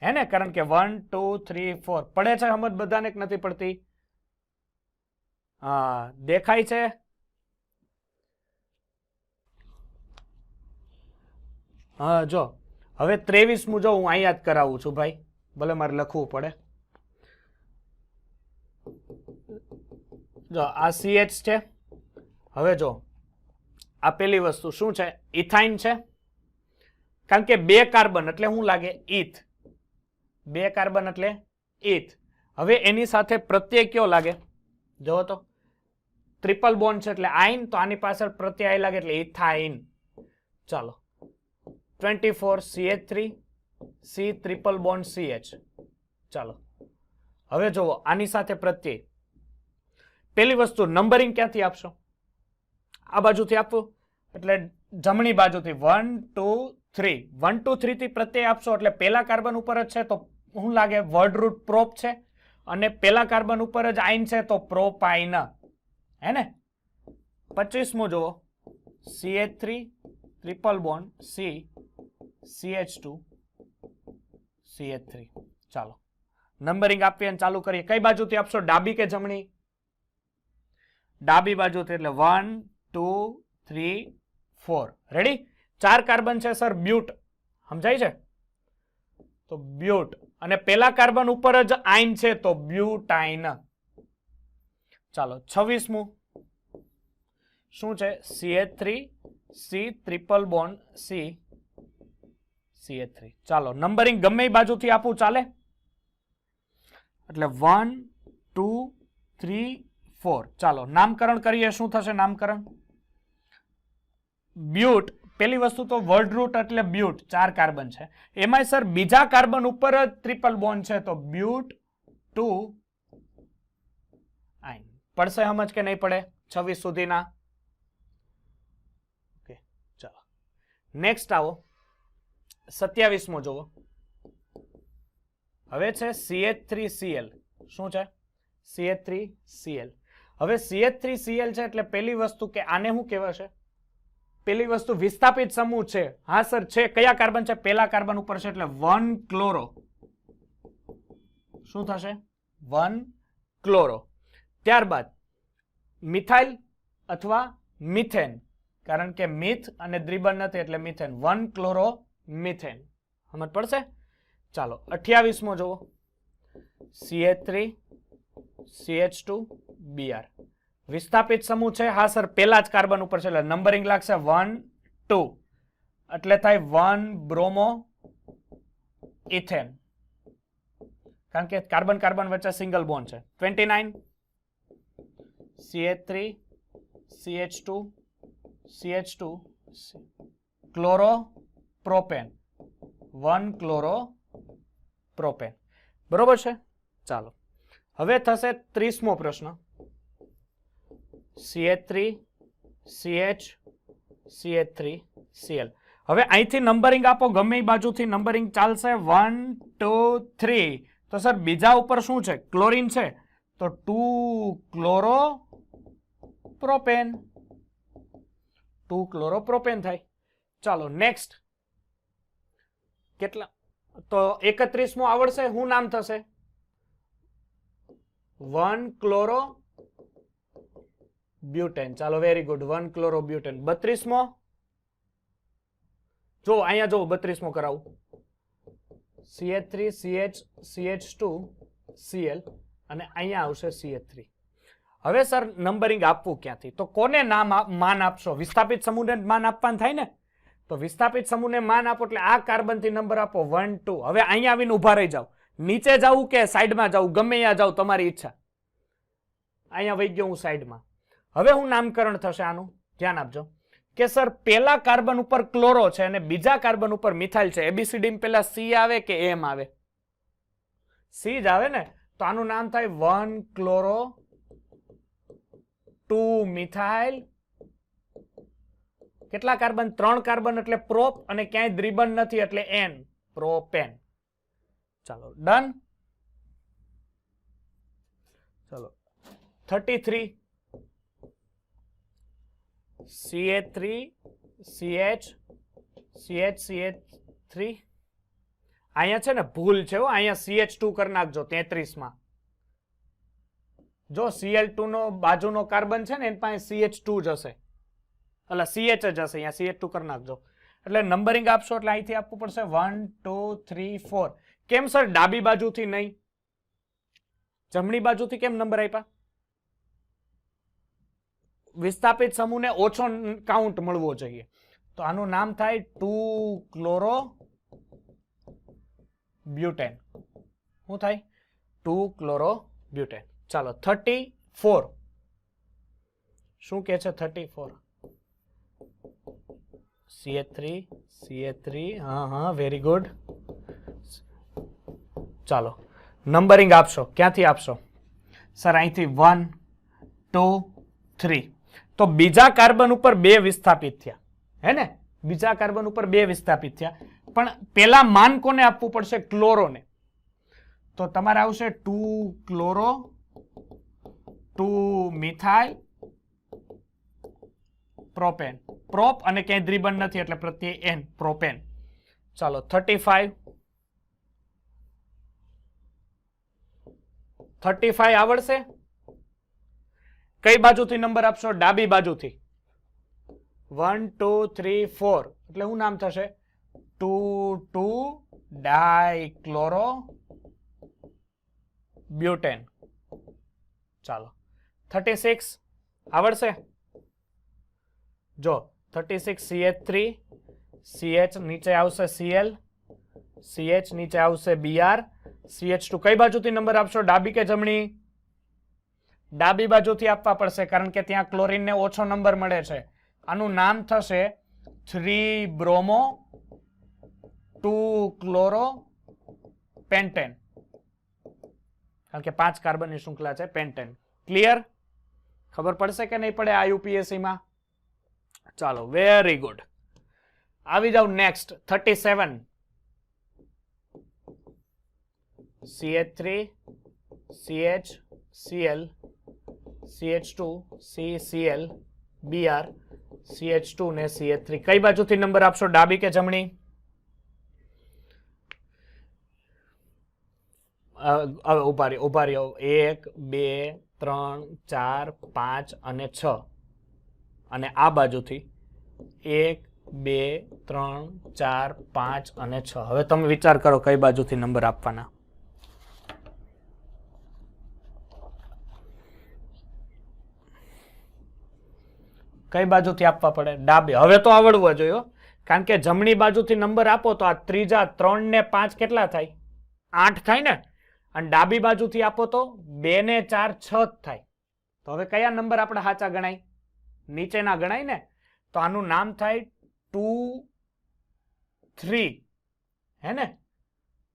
હે ને? કારણ કે 1 2 3 4 પડે છે સમજ બધાને કે નથી પડતી? હા દેખાય છે. હા જો હવે 23મું જો હું અહીંયા જ કરાવું છું ભાઈ, ભલે મારે લખવું પડે. જો આ CH છે. હવે જો આ પેલી વસ્તુ શું છે? ઇથાઇન છે. કારણ કે 2 કાર્બન એટલે શું લાગે? ઇથ. 2 કાર્બન એટલે ઇથ. હવે એની સાથે પ્રત્યય કયો લાગે? જો તો ટ્રિપલ બોન્ડ છે એટલે આઇન, તો આની પાછળ પ્રત્યય લાગે એટલે ઇથાઇન. ચાલો 24 CH3 C triple bond CH. ચાલો હવે જુઓ આની સાથે પ્રત્યય. પેલી વસ્તુ નંબરિંગ ક્યાંથી આપશો? આ બાજુથી આપવું એટલે જમણી બાજુથી 1 2 3. 1 2 3 થી પ્રત્યય આપશો એટલે પેલા કાર્બન ઉપર જ છે તો શું લાગે? વર્ડ રૂટ પ્રોપ છે. અને પેલા કાર્બન ઉપર જ આઇન છે તો પ્રોપાઇન, હે ને? 25મું જુઓ. CH3 triple bond C CH2 CH3. ચાલો નંબરિંગ આપીએ અને ચાલુ કરીએ. કઈ બાજુથી આપશો? ડાબી કે જમણી? ડાબી બાજુથી એટલે 1 2 3 4 રેડી 4 કાર્બન છે સર બ્યુટ સમજાય છે તો બ્યુટ અને પેલા કાર્બન ઉપર જ આઇન છે તો બ્યુટાઇન ચાલો 26મું શું છે CH3 C triple bond C CH3 ચાલો નંબરિંગ ગમે એ બાજુથી આપું ચાલે એટલે 1 2 3 4 ચાલો નામકરણ કરીએ શું થશે નામકરણ બ્યુટ પેલી વસ્તુ તો વર્ડ રૂટ એટલે બ્યુટ 4 કાર્બન છે એમાં સર બીજા કાર્બન ઉપર જ ટ્રિપલ બોન્ડ છે તો બ્યુટ 2 આઇન પડશે સમજ કે નહીં પડે 26 સુધીના ઓકે ચાલો નેક્સ્ટ આવો 27મો જોવો હવે છે CH3Cl શું છે CH3Cl હવે CH3Cl છે એટલે પેલી વસ્તુ કે આને શું કહેવાશે પેલી વસ્તુ વિસ્થાપિત સમૂહ છે હા સર છે કયા કાર્બન છે પેલા કાર્બન ઉપર છે એટલે 1 ક્લોરો શું થશે 1 ક્લોરો ત્યારબાદ મિથાઇલ અથવા મિથેન કારણ કે મિથ અને દ્વિબંધ નથી એટલે મિથેન 1 ક્લોરો મિથેન સમજ પડશે ચાલો 28મો જોવો CH3 CH2 Br વિસ્થાપિત સમૂહ છે હા સર પેલા જ કાર્બન ઉપર છે એટલે નંબરિંગ લાગશે 1 2 એટલે થાય 1 બ્રોમો ઇથેન કારણ કે કાર્બન કાર્બન વચ્ચે સિંગલ બોન્ડ છે 29 CH3 CH2 CH2 chloro propane 1 chloro propane બરોબર છે ચાલો હવે થશે 30મો પ્રશ્ન CH3 CH CH3 Cl હવે અહીંથી નંબરિંગ આપો ગમે એ બાજુથી નંબરિંગ ચાલશે 1 2 3 તો સર બીજા ઉપર શું છે ક્લોરીન છે તો 2 ક્લોરો પ્રોપેન 2 ક્લોરો પ્રોપેન થાય ચાલો નેક્સ્ટ કેટલા તો 31મો આવડશે શું નામ થશે 1 ક્લોરો બ્યુટેન ચાલો વેરી ગુડ 1 ક્લોરો બ્યુટેન 32મો જો અહીંયા જો 32મો કરાવું CH3 CH CH2 Cl અને અહીંયા આવશે CH3 હવે સર નંબરિંગ આપવું ક્યાંથી તો કોને નામ માન આપશો વિસ્થાપિત સમૂહને માન આપવાનું થાય ને તો વિસ્થાપિત સમૂહને માન આપો એટલે આ કાર્બન થી નંબર આપો 1 2 હવે અહીંયા આવીને ઊભા રહી જાવ નીચે જાવું કે સાઈડમાં જાવું ગમે ત્યાં જાવ તમારી ઈચ્છા અહીંયા વહી ગયો હું સાઈડમાં હવે હું નામકરણ થશે આનું ધ્યાન આપજો કે સર પેલા કાર્બન ઉપર ક્લોરો છે અને બીજા કાર્બન ઉપર મિથાઇલ છે એબીસીડી પેલા C આવે કે M આવે C જ આવે ને તો આનું નામ થાય 1 ક્લોરો 2 મિથાઇલ કેટલા કાર્બન 3 કાર્બન એટલે પ્રોપ અને ક્યાંય દ્વિબંધ નથી એટલે N પ્રોપેન ચાલો ડન ચાલો 33 CH3 CH CH CH3 અહીંયા છે ને ભૂલ છે હો અહીંયા CH2 કરી નાખજો 33માં જો Cl2 નો બાજુનો કાર્બન છે ને એની પાસે CH2 જ હશે એટલે CH જ હશે અહીંયા CH2 કરી નાખજો એટલે નંબરિંગ આપશો એટલે અહીંથી આપવું પડશે 1 2 3 4 કેમ સર ડાબી બાજુથી નહીં જમણી બાજુથી કેમ નંબર આપ્યા વિસ્થાપિત સમૂહને ઓછો કાઉન્ટ મળવો જોઈએ તો આનું નામ થાય 2 ક્લોરો બ્યુટેન શું થાય 2 ક્લોરો બ્યુટેન ચાલો 34 શું કે છે 34 CH3 CH3 હા વેરી ગુડ ચાલો નંબરિંગ આપશો ક્યાંથી આપશો સર અહીંથી 1 2 3 તો બીજા કાર્બન ઉપર 2 વિસ્થાપિત થયા હે ને બીજા કાર્બન ઉપર 2 વિસ્થાપિત થયા પણ પેલા માન કોને આપવું પડશે ક્લોરોને તો તમારે આવશે 2 ક્લોરો 2 મિથાઇલ પ્રોપેન પ્રોપ અને ક્યાંય દ્વિબંધ નથી એટલે પ્રત્યય N પ્રોપેન ચાલો 35 આવડશે કઈ બાજુથી નંબર આપશો ડાબી બાજુથી 1 2 3 4 એટલે શું નામ થશે 2 ડાયક્લોરો બ્યુટેન. ચાલો 36 આવડશે? જો 36 CH3 CH નીચે આવશે Cl CH નીચે આવશે Br CH2 કઈ બાજુથી નંબર આપશો? ડાબી કે જમણી? ડાબી બાજુથી આપવા પડશે કારણ કે ત્યાં ક્લોરીનને ઓછો નંબર મળે છે. આનું નામ થશે 3 બ્રોમો 2 ક્લોરો પેન્ટેન કારણ કે 5 કાર્બનની શૃંખલા છે પેન્ટેન. ક્લિયર? ખબર પડશે કે નહીં પડે આ યુપીએસસી માં? ચાલો વેરી ગુડ. આવી જાવ next 37 CH3 CH Cl CH2 CCl Br CH2 ને CH3 કઈ બાજુથી નંબર આપશો? ડાબી કે જમણી? ઉભા રહ્યો 1 2 3 4 5 અને 6 અને આ બાજુથી 1 2 3 4 5 અને 6. હવે તમે વિચાર કરો કઈ બાજુથી નંબર આપવાના. કઈ બાજુથી આપવા પડે? ડાબે. હવે તો આવડવું જોઈએ કારણ કે જમણી બાજુથી નંબર આપો તો આ ત્રીજા 3 ને 5 કેટલા થાય? 8 થાય ને. અને ડાબી બાજુથી આપો તો 2 ને 4 6 થાય. તો હવે કયા નંબર આપણે સાચા ગણાય? નીચેના ગણાય ને. તો આનું નામ થાય 2 3 હે ને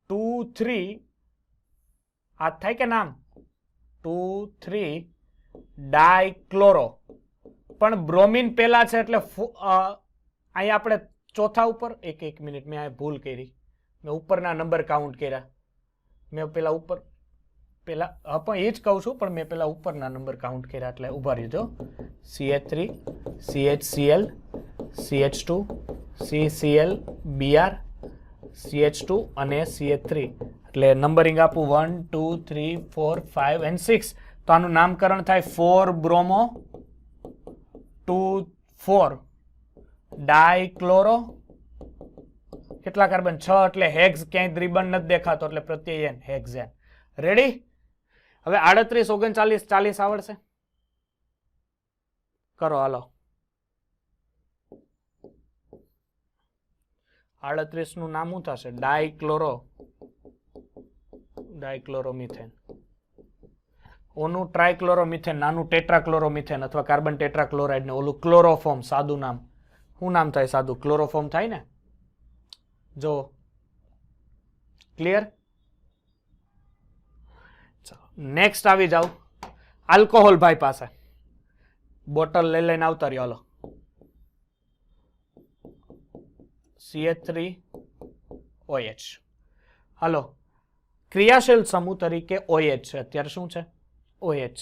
2 3 આ થાય કે નામ 2 3 ડાયક્લોરો. પણ બ્રોમિન પેલા છે એટલે અહીંયા આપણે ચોથા ઉપર એક મિનિટ મેં આ ભૂલ કરી. મેં ઉપરના નંબર કાઉન્ટ કર્યા. મેં પેલા ઉપર પેલા પણ એ જ કહું છું પણ મેં પેલા ઉપરના નંબર કાઉન્ટ કર્યા એટલે ઉભા રહેજો. CH3 CHCl CH2 CCl Br CH2 અને CH3 એટલે નંબરિંગ આપું 1 2 3 4 5 and 6. તો આનું નામકરણ થાય 4 બ્રોમો 2 4 ડાયક્લોરો. કેટલા કાર્બન? 6 એટલે હેક્સ. ક્યાંય દ્રિબન નથી દેખાતો એટલે પ્રત્યય n હેક્ઝેન. રેડી? હવે 38 39 40 આવડશે? કરો હાલો. 38 નું નામ શું થશે? ડાયક્લોરોમિથેન. ઓનું ટ્રાયક્લોરોમિથેન, નાનું ટેટ્રાક્લોરોમિથેન અથવા કાર્બન ટેટ્રાક્લોરાઇડ ને ઓલું ક્લોરોફોર્મ સાદું નામ. શું નામ થાય સાદું? ક્લોરોફોર્મ થાય ને. જો ક્લિયર? નેક્સ્ટ આવી જાવ આલ્કોહોલ ભાઈ પાસે. બોટલ લઈ લઈને આવતા રહ્યો હાલો. CH3OH. હાલો ક્રિયાશીલ સમૂહ તરીકે OH છે. અત્યારે શું છે? OH.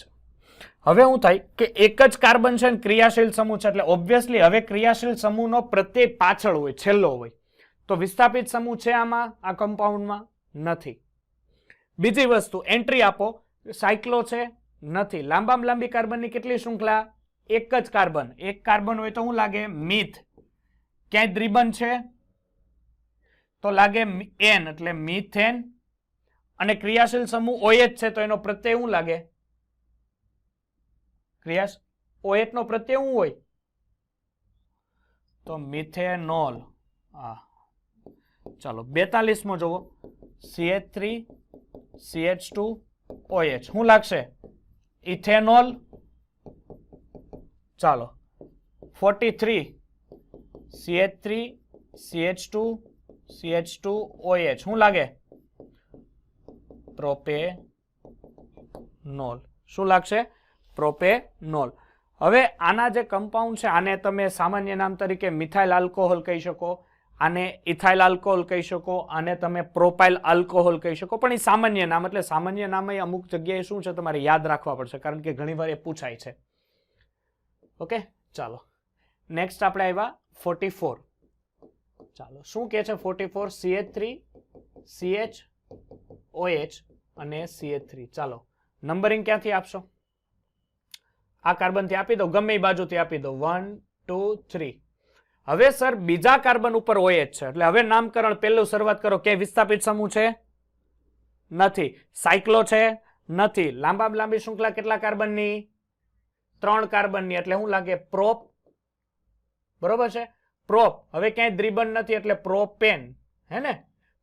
હવે શું થાય કે એક જ કાર્બન છે ને ક્રિયાશીલ સમૂહ છે એટલે ઓબ્વિયસલી હવે ક્રિયાશીલ સમૂહનો પ્રત્યય પાછળ હોય, છેલ્લો હોય. તો વિસ્થાપિત સમૂહ છે આમાં, આ કમ્પાઉન્ડમાં નથી. બીજી વસ્તુ એન્ટ્રી આપો. સાયક્લો છે? નથી. લાંબામાં લાંબી કાર્બનની કેટલી શૃંખલા? એક જ કાર્બન. એક કાર્બન હોય તો શું લાગે? મિથ. ક્યાંય દ્રિબન છે તો લાગે n એટલે મિથેન. અને ક્રિયાશીલ સમૂહ OH છે તો એનો પ્રત્યય શું લાગે? OH નો પ્રત્યય શું હોય? તો મિથેનોલ. ચાલો 42 માં જોવો. CH3 CH2 OH શું લાગશે? ઇથેનોલ. ચાલો 43 CH3 CH2 CH2 OH શું લાગે? પ્રોપેનોલ. શું લાગશે? પ્રોપેનોલ. હવે આના જે કમ્પાઉન્ડ છે આને તમે સામાન્ય નામ તરીકે મિથાઇલ આલ્કોહોલ કહી શકો, આને ઇથાઇલ આલ્કોહોલ કહી શકો, આને તમે પ્રોપાઇલ આલ્કોહોલ કહી શકો. પણ એ સામાન્ય નામ એટલે સામાન્ય નામ એ અમુક જગ્યાએ શું છે તમારે યાદ રાખવા પડશે કારણ કે ઘણીવાર એ પૂછાય છે. ઓકે ચાલો નેક્સ્ટ આપણે આવ્યા 44. ચાલો શું કહે છે 44? CH3 CH OH અને CH3. ચાલો નંબરિંગ ક્યાંથી આપશો? આ કાર્બનથી આપી દો, ગમે એ બાજુથી આપી દો. 1 2 3. હવે સર બીજા કાર્બન ઉપર OH છે એટલે હવે નામકરણ પહેલું શરૂઆત કરો કે વિસ્થાપિત સમૂહ છે નથી, સાયક્લો છે નથી, લાંબામાં લાંબી શૃંખલા કેટલા કાર્બનની 3 કાર્બનની એટલે શું લાગે પ્રોપ, બરોબર છે પ્રોપ. હવે ક્યાંય દ્વિબંધ નથી એટલે પ્રોપેન હે ને,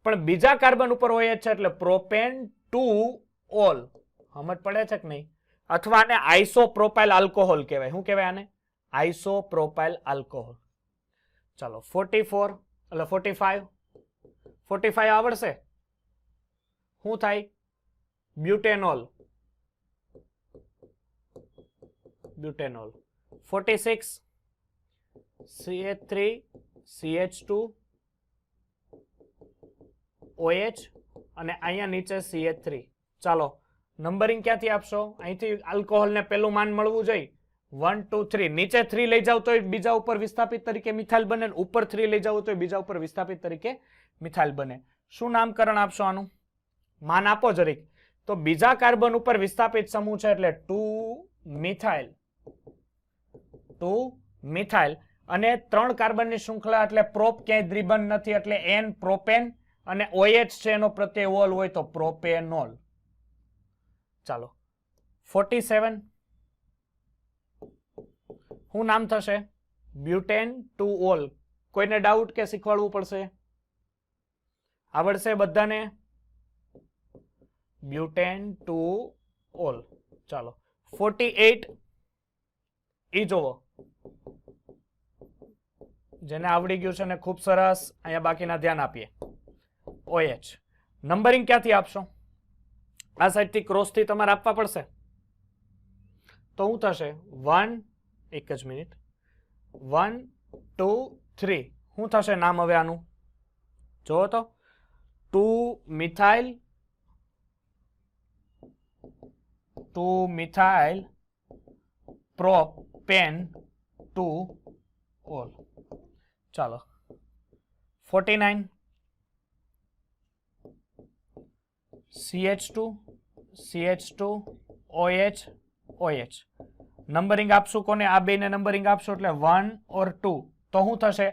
પણ બીજા કાર્બન ઉપર OH છે એટલે પ્રોપેન 2 ઓલ. સમજ પડે છે કે નહીં? અથવા આને આઇસોપ્રોપાઇલ આલ્કોહોલ કહેવાય. શું કહેવાય આને? આઇસોપ્રોપાઇલ આલ્કોહોલ. ચાલો 44 એટલે 45 આવડશે? શું થાય? બ્યુટેનોલ. 46 CH3 CH2 OH અને અહીંયા નીચે CH3. ચાલો નંબરિંગ ક્યાંથી આપશો? અહીંથી આલ્કોહોલને પેલું માન મળવું જોઈએ 1 2 3. નીચે 3 લઈ જાવ તો બીજા ઉપર વિસ્થાપિત તરીકે મિથાઇલ બને, ઉપર 3 લઈ જાવ તો બીજા ઉપર વિસ્થાપિત તરીકે મિથાઇલ બને. શું નામકરણ આપશો આનું? માન આપો જરીક. તો બીજા કાર્બન ઉપર વિસ્થાપિત સમૂહ છે એટલે 2 મિથાઇલ અને 3 કાર્બનની શૃંખલા એટલે પ્રોપ, ક્યાંય દ્વિબંધ નથી એટલે N પ્રોપેન અને OH છે એનો પ્રત્યય ઓલ હોય તો પ્રોપેનોલ. ચાલો 47 શું નામ થશે? Butane 2 all. કોઈને ડાઉટ કે શીખવાડવું પડશે? આવડશે બધાને? Butane 2 all. ચાલો 48 ઈ જોવો, જેને આવડી ગયું છે ને ખૂબ સરસ. અહીંયા બાકીના ધ્યાન આપીએ. OH નંબરિંગ ક્યાંથી આપશો? આ સાઈડ થી ક્રોસ થી તમારે આપવા પડશે. તો શું થશે? 1 એક જ મિનિટ 1 2 3. શું થશે નામ હવે આનું? જોવો તો 2 મિથાઇલ પ્રોપેન 2 ઓલ. ચાલો 49 CH2 CH2 OH OH. Numbering આપશું કોને? આ બેને નંબરિંગ આપશો એટલે 1 ઓર 2. તો શું થશે?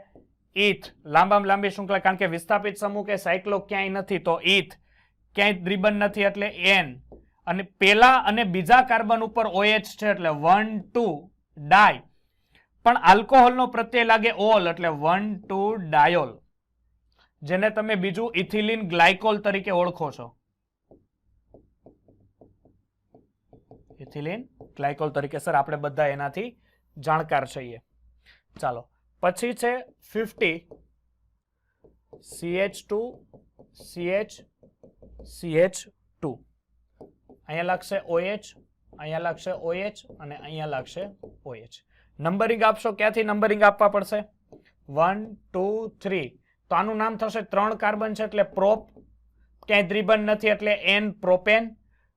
ઈથ. લાંબામાં લાંબી શૃંખલા, કારણ કે વિસ્થાપિત સમૂહ કે સાયક્લો ક્યાંય નથી તો ઈથ, ક્યાંય દ્વિબંધ નથી એટલે N, અને પેલા અને બીજા કાર્બન ઉપર OH છે એટલે 1 2 ડાય, પણ આલ્કોહોલનો પ્રત્યય લાગે ઓલ એટલે 1 2 ડાયોલ, જેને તમે બીજું ઇથિલિન ગ્લાયકોલ તરીકે ઓળખો છો. ઇથિલિન ગ્લાયકોલ તરીકે સર આપણે બધા એનાથી જાણકાર છીએ. ચાલો પછી છે 50 CH2 CH2. અહીંયા લાગશે OH, અહીંયા લાગશે OH અને અહીંયા લાગશે OH. નંબરિંગ આપશો ક્યાંથી નંબરિંગ આપવા પડશે? 1 2 3. તો આનું નામ થશે 3 કાર્બન છે એટલે પ્રોપ, ક્યાંય દ્વિબંધ નથી એટલે N પ્રોપેન,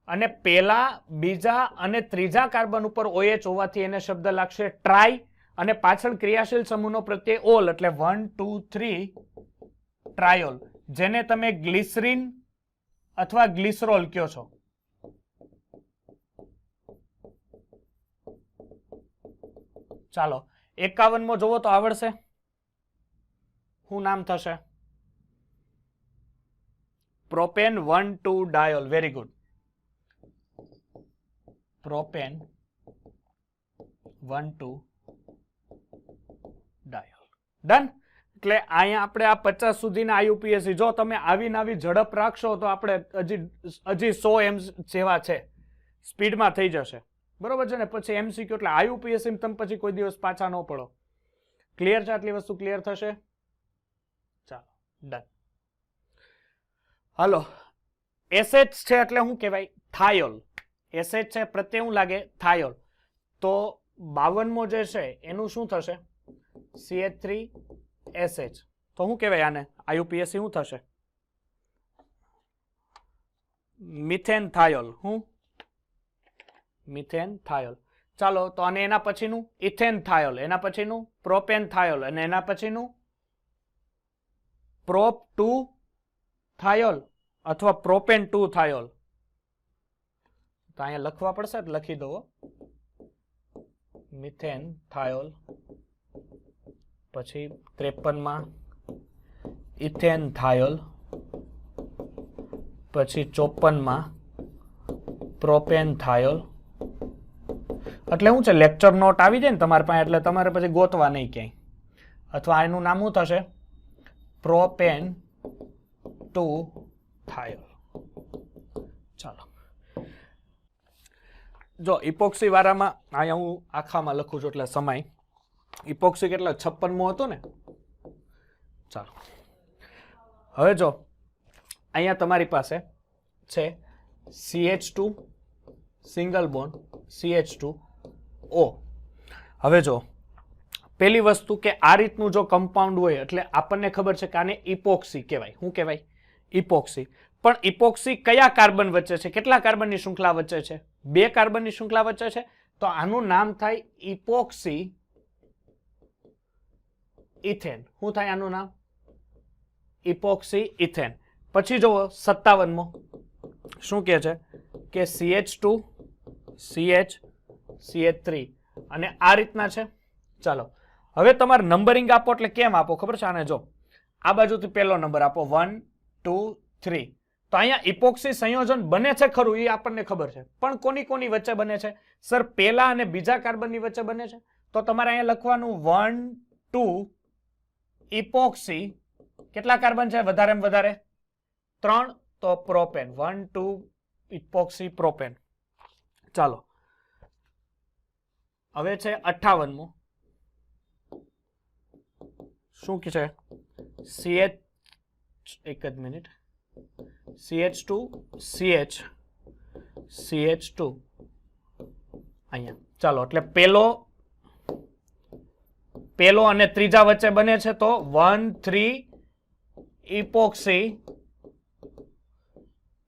અને પેલા બીજા અને ત્રીજા કાર્બન ઉપર OH હોવાથી એને શબ્દ લાગશે ટ્રાય, અને પાછળ ક્રિયાશીલ સમૂહનો પ્રત્યય ઓલ એટલે 1 2 3 ટ્રાયોલ, જેને તમે ગ્લિસરીન અથવા ગ્લિસરોલ કહો છો. ચાલો 51મો જોવો તો આવડશે. શું નામ થશે? Propane 1 2 diol. Very good. Propane 1 2 diol. Done. એટલે અહીંયા આપણે આ 50 સુધીના આઈયુપીએસસી, જો તમે આવીને આવી ઝડપ રાખશો તો આપણે હજી 100 એમ જેવા છે, સ્પીડમાં થઈ જશે. બરોબર છે ને? પછી MCQ એટલે આઈયુપીએસસી તમે પછી કોઈ દિવસ પાછા ન પડો. ક્લિયર છે? આટલી વસ્તુ ક્લિયર થશે? ચાલો ડન. હાલો SH છે એટલે શું કહેવાય? થાયોલ. SH છે પ્રત્યય શું લાગે? થાયોલ. તો 52મો જે છે એનું શું થશે? CH3SH. તો શું કહેવાય આને? આઈયુપીએસસી શું થશે? મિથેન થાયોલ. શું? મિથેન થાયોલ. ચાલો તો અને એના પછીનું ઇથેન થાયોલ, એના પછીનું પ્રોપેન થાયોલ, અને એના પછીનું પ્રોપ 2 થાયોલ અથવા પ્રોપેન 2 થાયોલ. તો અહીંયા લખવા પડશે, લખી દો મિથેન થાયોલ પછી 53 માં ઇથેન થાયોલ, પછી 54 માં પ્રોપેન થાયોલ. એટલે શું છે, લેક્ચર નોટ આવી જાય ને તમારી પાસે, એટલે તમારે પછી ગોતવા નહીં ક્યાંય. અથવા એનું નામ શું થશે, પ્રોપેન 2 થાયોલ. ચાલો, જો ઇપોક્સી વાળામાં અહીંયા હું આખામાં લખું છું એટલે સમય. ઇપોક્સી કેટલા 56મો હતો ને. ચાલો, હવે જો અહીંયા તમારી પાસે છે CH2 સિંગલ બોન્ડ CH2O. હવે જો પહેલી વસ્તુ કે આ રીતનું જો કમ્પાઉન્ડ હોય એટલે આપણને ખબર છે કે આને ઇપોક્સી કહેવાય. શું કહેવાય? ઇપોક્સી. પણ ઇપોક્સી કયા કાર્બન વચ્ચે છે? કેટલા કાર્બનની શૃંખલા વચ્ચે છે? 2 કાર્બનની શૃંખલા વચ્ચે છે. તો આનું નામ થાય ઇપોક્સી ઇથેન. શું થાય આનું નામ? Epoxy ethane. પછી જો 57મો શું કહે છે કે CH2 CH CH3 અને આ રીતના છે. ચાલો, હવે તમારે નંબરિંગ આપો એટલે કેમ આપો ખબર છે? આને જો આ બાજુથી પહેલો નંબર આપો 1 2 3. તો અહીંયા ઇપોક્સી સંયોજન બને છે ખરું, એ આપણને ખબર છે, પણ કોની કોની વચ્ચે બને છે? સર, પહેલા અને બીજા કાર્બનની વચ્ચે બને છે. તો તમારે અહીંયા લખવાનું 1 2 ઇપોક્સી. કેટલા કાર્બન છે વધારેમાં વધારે? 3. તો પ્રોપેન 1 2 ઇપોક્સી પ્રોપેન. ચાલો, હવે છે 58મો. શું કે છે? એક જ મિનિટ. CH2 CH CH2 અહીંયા. ચાલો, એટલે પેલો અને ત્રીજા વચ્ચે બને છે તો 1 3 ઇપોક્સી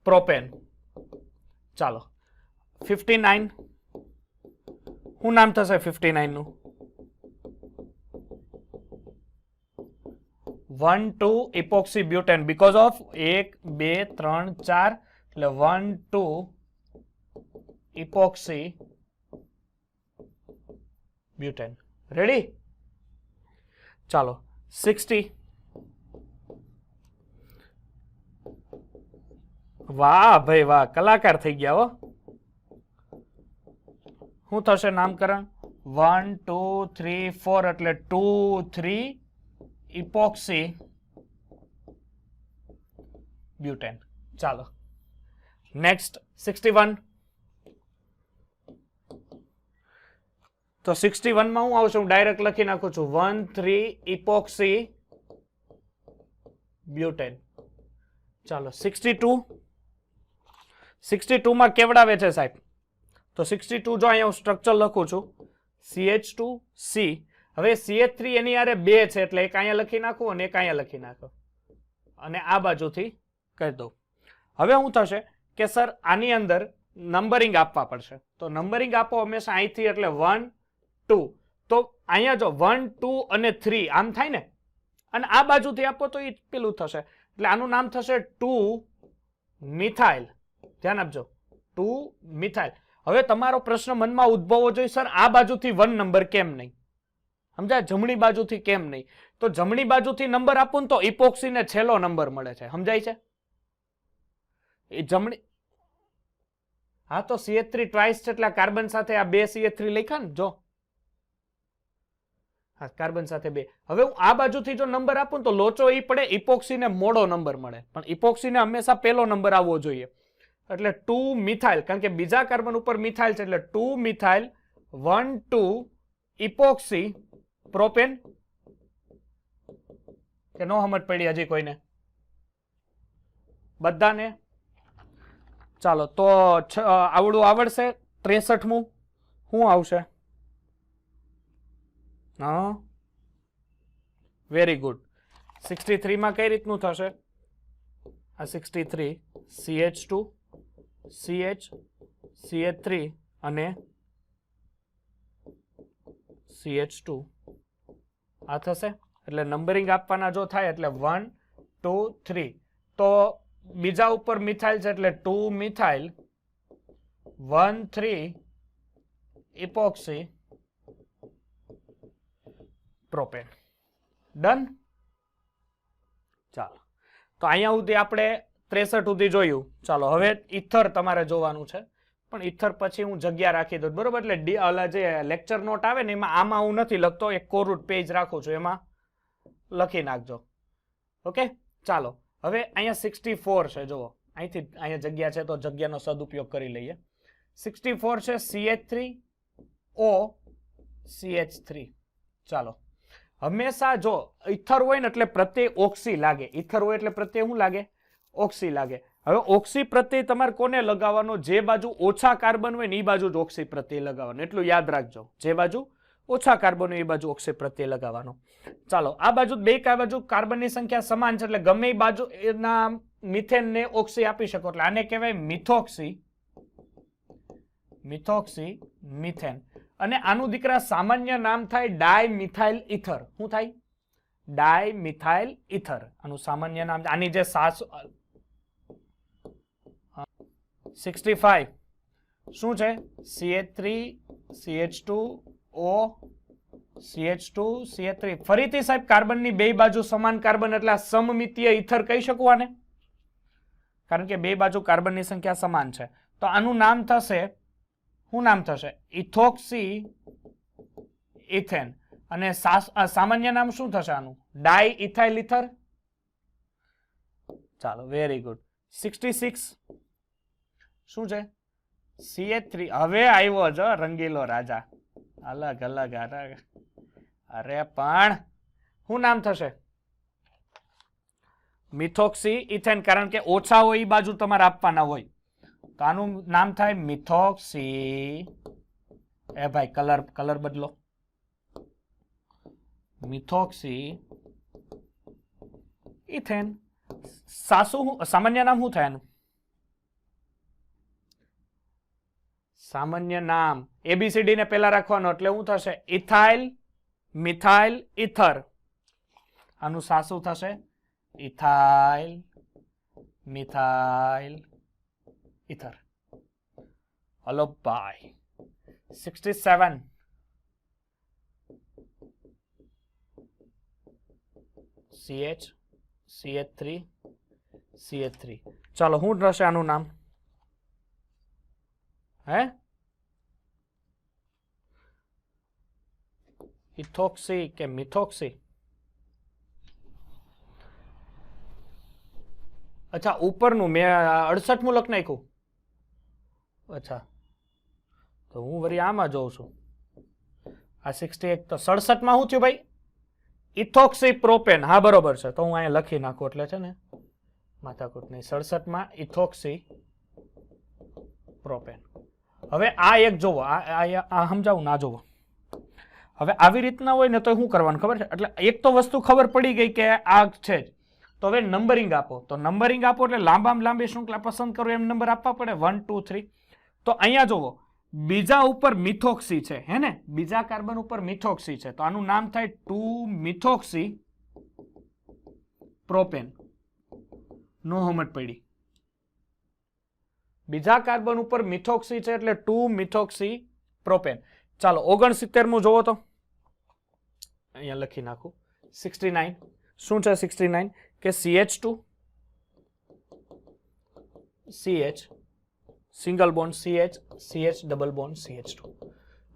પ્રોપેન. ચાલો, 59. શું નામ થશે 59 નું? 1 2 ઇપોક્સી બ્યુટેન. બીકોઝ ઓફ 1 2 3 4 એટલે 1 2 ઇપોક્સી બ્યુટેન. રેડી? ચાલો, 60. વાહ ભાઈ વાહ, કલાકાર થઈ ગયા હો. શું થશે નામકરણ? 1 2 3 4 એટલે 2 3 ઇપોક્સી બ્યુટેન. ચાલો, નેક્સ્ટ 61. તો 61 માં હું આવશે, હું ડાયરેક્ટ લખી નાખું છું 1 3 ઇપોક્સી બ્યુટેન. ચાલો, 62. 62 માં કેવડાવે છે સાહેબ? તો 62 જો અહીંયા હું સ્ટ્રક્ચર લખું છું CH2C. હવે CH3 એની આરે 2 છે એટલે એક અહીંયા લખી નાખું અને એક અહીંયા લખી નાખો અને આ બાજુથી કરી દઉં. હવે શું થશે કે સર આની અંદર નંબરિંગ આપવા પડશે. તો નંબરિંગ આપો હંમેશા અહીંથી, એટલે 1 2. તો અહીંયા જો 1 2 અને 3 આમ થાય ને, અને આ બાજુથી આપો તો એ પેલું થશે, એટલે આનું નામ થશે 2 મિથાઇલ. ધ્યાન આપજો, 2 મિથાઇલ. હવે તમારો પ્રશ્ન મનમાં ઉદ્ભવવો જોઈએ, સર આ બાજુથી 1 નંબર કેમ નહીં? સમજાય? જમણી બાજુથી કેમ નહીં? તો જમણી બાજુથી નંબર આપું તો ઇપોક્સીને છેલ્લો નંબર મળે છે. સમજાય છે? એ જમણી, હા, તો CH3 ટ્વાઇસ છે એટલે કાર્બન સાથે આ 2 CH3 લખ્યા ને, જો હા, કાર્બન સાથે 2. હવે હું આ બાજુથી જો નંબર આપું તો લોચો ઈ પડે, ઇપોક્સીને મોડો નંબર મળે, પણ ઇપોક્સીને હંમેશા પહેલો નંબર આવવો જોઈએ. એટલે 2 મિથાઇલ, કારણ કે બીજા કાર્બન ઉપર મિથાઇલ છે એટલે 2 મિથાઇલ 1 2 ઇપોક્સી પ્રોપેન. કે નો સમજ પડી હજી કોઈને? બધાને? ચાલો, તો આવડું આવડશે. 63મું શું આવશે? હા, વેરી ગુડ. 63 માં કઈ રીતનું થશે? આ 63 CH2 CH CH3 અને CH2 આ થશે. એટલે નંબરિંગ આપવાના જો થાય એટલે 1 2 3. તો બીજા ઉપર મિથાઇલ છે એટલે 2 મિથાઇલ 1 3 ઇપોક્સી પ્રોપેન. ડન. ચાલો, તો અહીંયા સુધી આપણે 63 સુધી જોયું. ચાલો હવે ઇથર તમારે જોવાનું છે, પણ ઇથર પછી હું જગ્યા રાખી દઉં, બરોબર? એટલે ઓલા જે લેક્ચર નોટ આવે ને એમાં આમાં હું નથી લખતો, એક કોરું પેજ રાખું છું, એમાં લખી નાખજો. ઓકે, ચાલો હવે અહીંયા 64 છે. જુઓ, અહીંથી અહીંયા જગ્યા છે તો જગ્યાનો સદુપયોગ કરી લઈએ. 64 છે CH3O CH3. ચાલો, હંમેશા જો ઇથર હોય ને એટલે પ્રત્યે ઓક્સી લાગે. ઇથર હોય એટલે પ્રત્યે શું લાગે? ઓક્સી લાગે. હવે ઓક્સી પ્રત્યે તમારે કોને લગાવવાનો? જે બાજુ ઓછા કાર્બન હોય ને એ બાજુ જ ઓક્સી પ્રત્યે લગાવવાનો. એટલું યાદ રાખજો, જે બાજુ ઓછા કાર્બન હોય એ બાજુ ઓક્સી પ્રત્યે લગાવવાનો. ચાલો, આ બાજુ બે બાજુ કાર્બનની સંખ્યા સમાન છે એટલે ગમે એ બાજુ એના મિથેનને ઓક્સી આપી શકો. એટલે આને કહેવાય મિથોક્સી, મિથોક્સી મિથેન. અને આનું દીકરા સામાન્ય નામ થાય ડાયમિથાઇલ ઇથર. શું થાય? Dimethyl ether. આનું સામાન્ય નામ. આની જે 65 શું છે? CH3 CH2O CH2 CH3. ફરીથી સાહેબ કાર્બનની બે બાજુ સમાન કાર્બન એટલે સમમિતીય ઇથર કહી શકું આને, કારણ કે બે બાજુ કાર્બનની સંખ્યા સમાન છે. તો આનું નામ થશે, શું નામ થશે? Ethoxy ethane. અને સામાન્ય નામ શું થશે આનું? ડાઈ ઇથાઇલ ઇથર. ચાલો, વેરી ગુડ. 66 શું છે? CH3. હવે આવ્યો જો રંગીલો રાજા, અલગ અલગ. અરે પણ શું નામ થશે? મિથોક્સી ઇથેન, કારણ કે ઓછા હોય એ બાજુ તમારે આપવાના હોય. તો આનું નામ થાય મિથોક્સી. એ ભાઈ કલર બદલો. Methoxy ethane. સામાન્ય નામ શું થાય આનું? સામાન્ય નામ ABCD ને પેલા રાખવાનો એટલે શું થશે? Ethyl methyl ether. આનું સાસુ થશે ઇથાઇલ મિથાઇલ ઇથર. હલો ભાઈ. 67 CH CH3 CH3. ચાલો, શું રહેશે આનું નામ? હે? ઇથોક્સી કે મિથોક્સી? અચ્છા, ઉપરનું મેં 68મું લખ નાખ્યું. અચ્છા, તો હું વળી આમાં જોઉં છું. આ 68 તો 67માં શું થયું ભાઈ? Ethoxy propane. હા બરોબર છે, તો હું અહીંયા લખી નાખું એટલે છે ને માથાકૂટ નહીં. 67માં ઇથોક્સી પ્રોપેન. હવે આ એક જોવો, આ સમજાવું ના જોવો. હવે આવી રીતના હોય ને તો શું કરવાનું ખબર છે? એટલે એક તો વસ્તુ ખબર પડી ગઈ કે આ છે જ. તો હવે નંબરિંગ આપો. તો નંબરિંગ આપો એટલે લાંબામાં લાંબી શૃંખલા પસંદ કરો એમ નંબર આપવા પડે. 1 2 3. તો અહીંયા જોવો, બીજા ઉપર મિથોક્સી છે, હે ને? બીજા કાર્બન ઉપર મિથોક્સી છે, તો આનું નામ થાય 2 મિથોક્સી પ્રોપેન. નો સમજ પડી. બીજા કાર્બન ઉપર મિથોક્સી છે એટલે 2 મિથોક્સી પ્રોપેન. ચાલો, 69મું જોવો તો અહીંયા લખી નાખું. 69 શું છે? 69 કે CH2 CH single bond CH CH double bond CH2.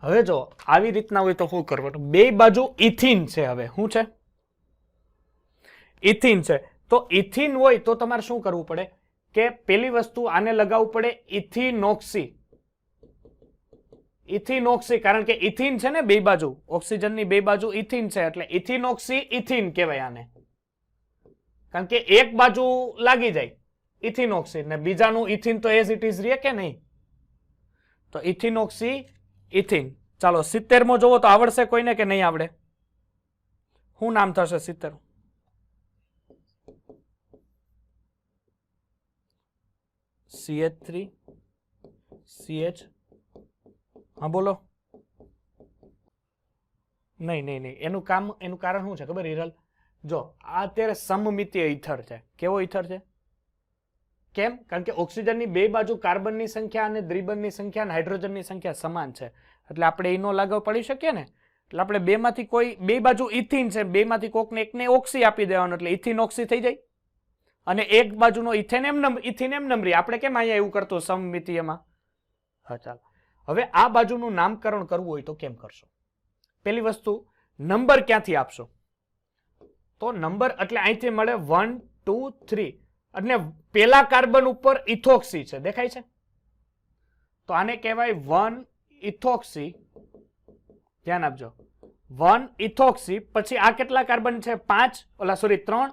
હવે જો આવી રીતના હોય તો શું કરવાનું? બે બાજુ ઇથિન છે. હવે શું છે? ઇથિન છે. તો ઇથિન હોય તો તમારે શું કરવું પડે કે પેલી વસ્તુ આને લગાવવું પડે ઇથિનોક્સી. ઇથિનોક્સી, કારણ કે ઇથિન છે ને બે બાજુ, ઓક્સિજનની બે બાજુ ઇથિન છે એટલે ઇથિનોક્સી ઇથિન કહેવાય આને. કારણ કે એક બાજુ લાગી જાય ઇથિનોક્સી ને બીજાનું ઇથિન તો એઝ ઇટ ઇઝ રહે કે નહીં? તો ઇથિનોક્સી ઇથિન. ચાલો, 70મો જોવો તો આવડશે કોઈને કે નહીં આવડે? શું નામ થશે 70? CH3 CH. હા બોલો. નહીં. એનું કારણ શું છે ખબર હિરલ? જો આ અત્યારે સમમિતીય ઇથર છે. કેવો ઇથર છે? કેમ? કારણ કે ઓક્સિજનની બે બાજુ કાર્બનની સંખ્યા અને દ્વિબંધની સંખ્યા અને હાઇડ્રોજનની સંખ્યા સમાન છે એટલે આપણે એનો લાગવ પડી શકીએ ને. એટલે આપણે બેમાંથી કોઈ બે બાજુ ઇથિન છે, બેમાંથી કોકને એકને ઓક્સી આપી દેવાનું એટલે ઇથિન ઓક્સી થઈ જાય, અને એક બાજુનો ઇથેન એમ નંબરી. આપણે કેમ અહીંયા એવું કરતો સમમિતીયમાં? હા ચાલો, હવે આ બાજુનું નામકરણ કરવું હોય તો કેમ કરશો? પેલી વસ્તુ, નંબર ક્યાંથી આપશો? તો નંબર એટલે અહીંથી મળે 1 2 3, અને પેલા કાર્બન ઉપર ઇથોક્સી છે, દેખાય છે? તો આને કહેવાય 1 ઇથોક્સી. ધ્યાન આપજો, 1 ઇથોક્સી. પછી આ કેટલા કાર્બન છે? 3.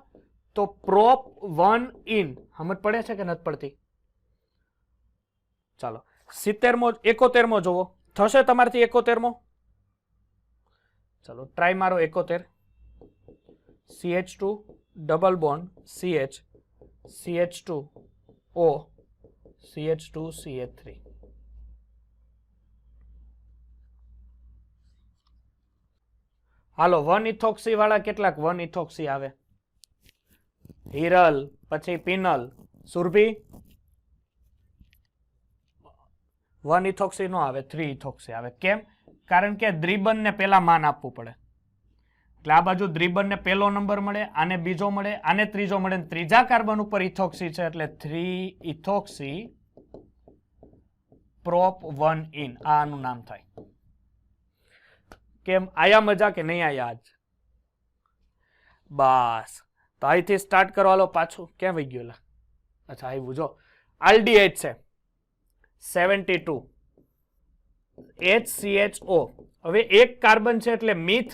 તો પ્રોપ 1 ઇન. સમજ પડે છે કે નથી પડતી? ચાલો 70મો 71મો જોવો, થશે તમારથી 71મો? ચાલો ટ્રાય મારો 71. CH2 double bond CH CH2O CH2 CH3. હાલો 1 ઇથોક્સી વાળા કેટલાક 1 ઇથોક્સી આવે? હિરલ, પછી પિનલ, સુરભી. 1 ઇથોક્સી નો આવે, 3 ઇથોક્સી આવે. કેમ? કારણ કે દ્વિબંધને પેલા માન આપવું પડે. એટલે આ બાજુ દ્વિબંધને પહેલો નંબર મળે, આને બીજો મળે, આને ત્રીજો મળે, ત્રીજા કાર્બન ઉપર ઇથોક્સી છે એટલે 3 ઇથોક્સી પ્રોપ 1 ઇન. આનું નામ થાય. કેમ? આયા મજા કે નહીં આયા આજ? બસ તો અહીંથી સ્ટાર્ટ કરો. હાલો પાછું ક્યાં વહી ગયું? અચ્છા આવ્યું જો. આલ્ડીહાઇડ છે 72 HCHO. હવે એક કાર્બન છે એટલે મિથ,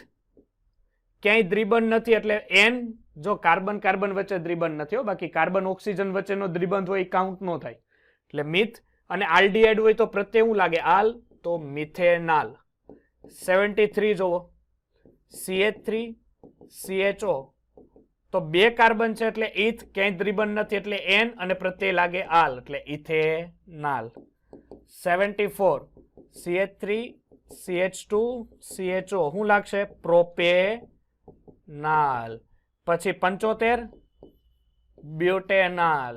ક્યાંય દ્વિબંધ નથી એટલે N. જો કાર્બન કાર્બન વચ્ચે દ્વિબંધ નથી હો, બાકી કાર્બન ઓક્સિજન વચ્ચેનો દ્વિબંધ હોય એ કાઉન્ટ નો થાય. એટલે મિથ. અને આલ્ડીહાઇડ હોય તો પ્રત્યય શું લાગે? આલ, તો મિથેનાલ. 73 જોવો, CH3 CHO. તો બે કાર્બન છે એટલે ઇથ, ક્યાંય દ્વિબંધ નથી એટલે N, અને પ્રત્યય લાગે આલ એટલે ઇથેનાલ. 74 CH3 CH2 CHO શું લાગશે? પ્રોપેનાલ. પછી 75 બ્યુટેનાલ.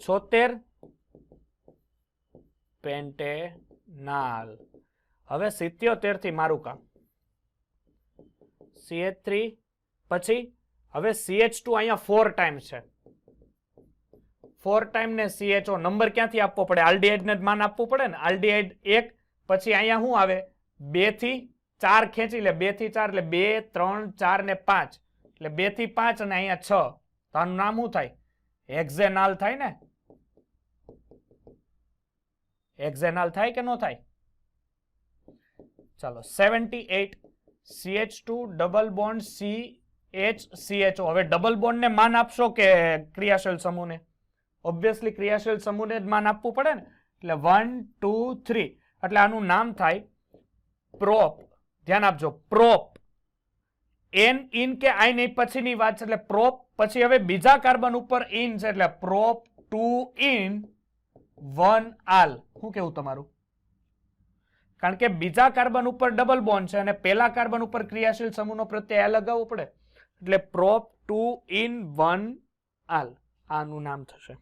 76 પેન્ટેનાલ. હવે 77 થી મારું કામ. CH3 પછી હવે CH2 અહીંયા 4 ટાઈમ્સ છે, 4 ટાઈમ ને CHO. નંબર ક્યાંથી આપવો પડે? આલ્ડીહાઇડ ને માન આપવું પડે ને. આલ્ડીહાઇડ 1, પછી અહીંયા શું આવે? 2 થી 4 ખેંચી લે, 2 થી 4 એટલે 2 3 4 ને 5 એટલે 2 થી 5, અને અહીંયા 6. તો આનું નામ શું થાય? હેક્ઝેનાલ થાય ને? હેક્ઝેનાલ થાય કે ન થાય? ચાલો 78 CH2 double bond CH CHO. હવે ડબલ બોન્ડ ને માન આપશો કે ક્રિયાશીલ સમૂહને? ઓબ્વિયસલી ક્રિયાશીલ સમૂહને જ માન આપવું પડે ને. એટલે 1 2 3 એટલે આનું નામ થાય પ્રોપ. ધ્યાન આપજો, પ્રોપ. N ઇન કે આઈ નહીં પછીની વાત છે એટલે પ્રોપ. પછી હવે બીજા કાર્બન ઉપર ઇન છે એટલે પ્રોપ 2 ઇન 1 આલ. શું કેવું તમારું? કારણ કે બીજા કાર્બન ઉપર ડબલ બોન્ડ છે અને પેલા કાર્બન ઉપર ક્રિયાશીલ સમૂહનો પ્રત્યય લગાવવો પડે એટલે પ્રોપ 2 ઇન 1 આલ. આનું નામ થશે.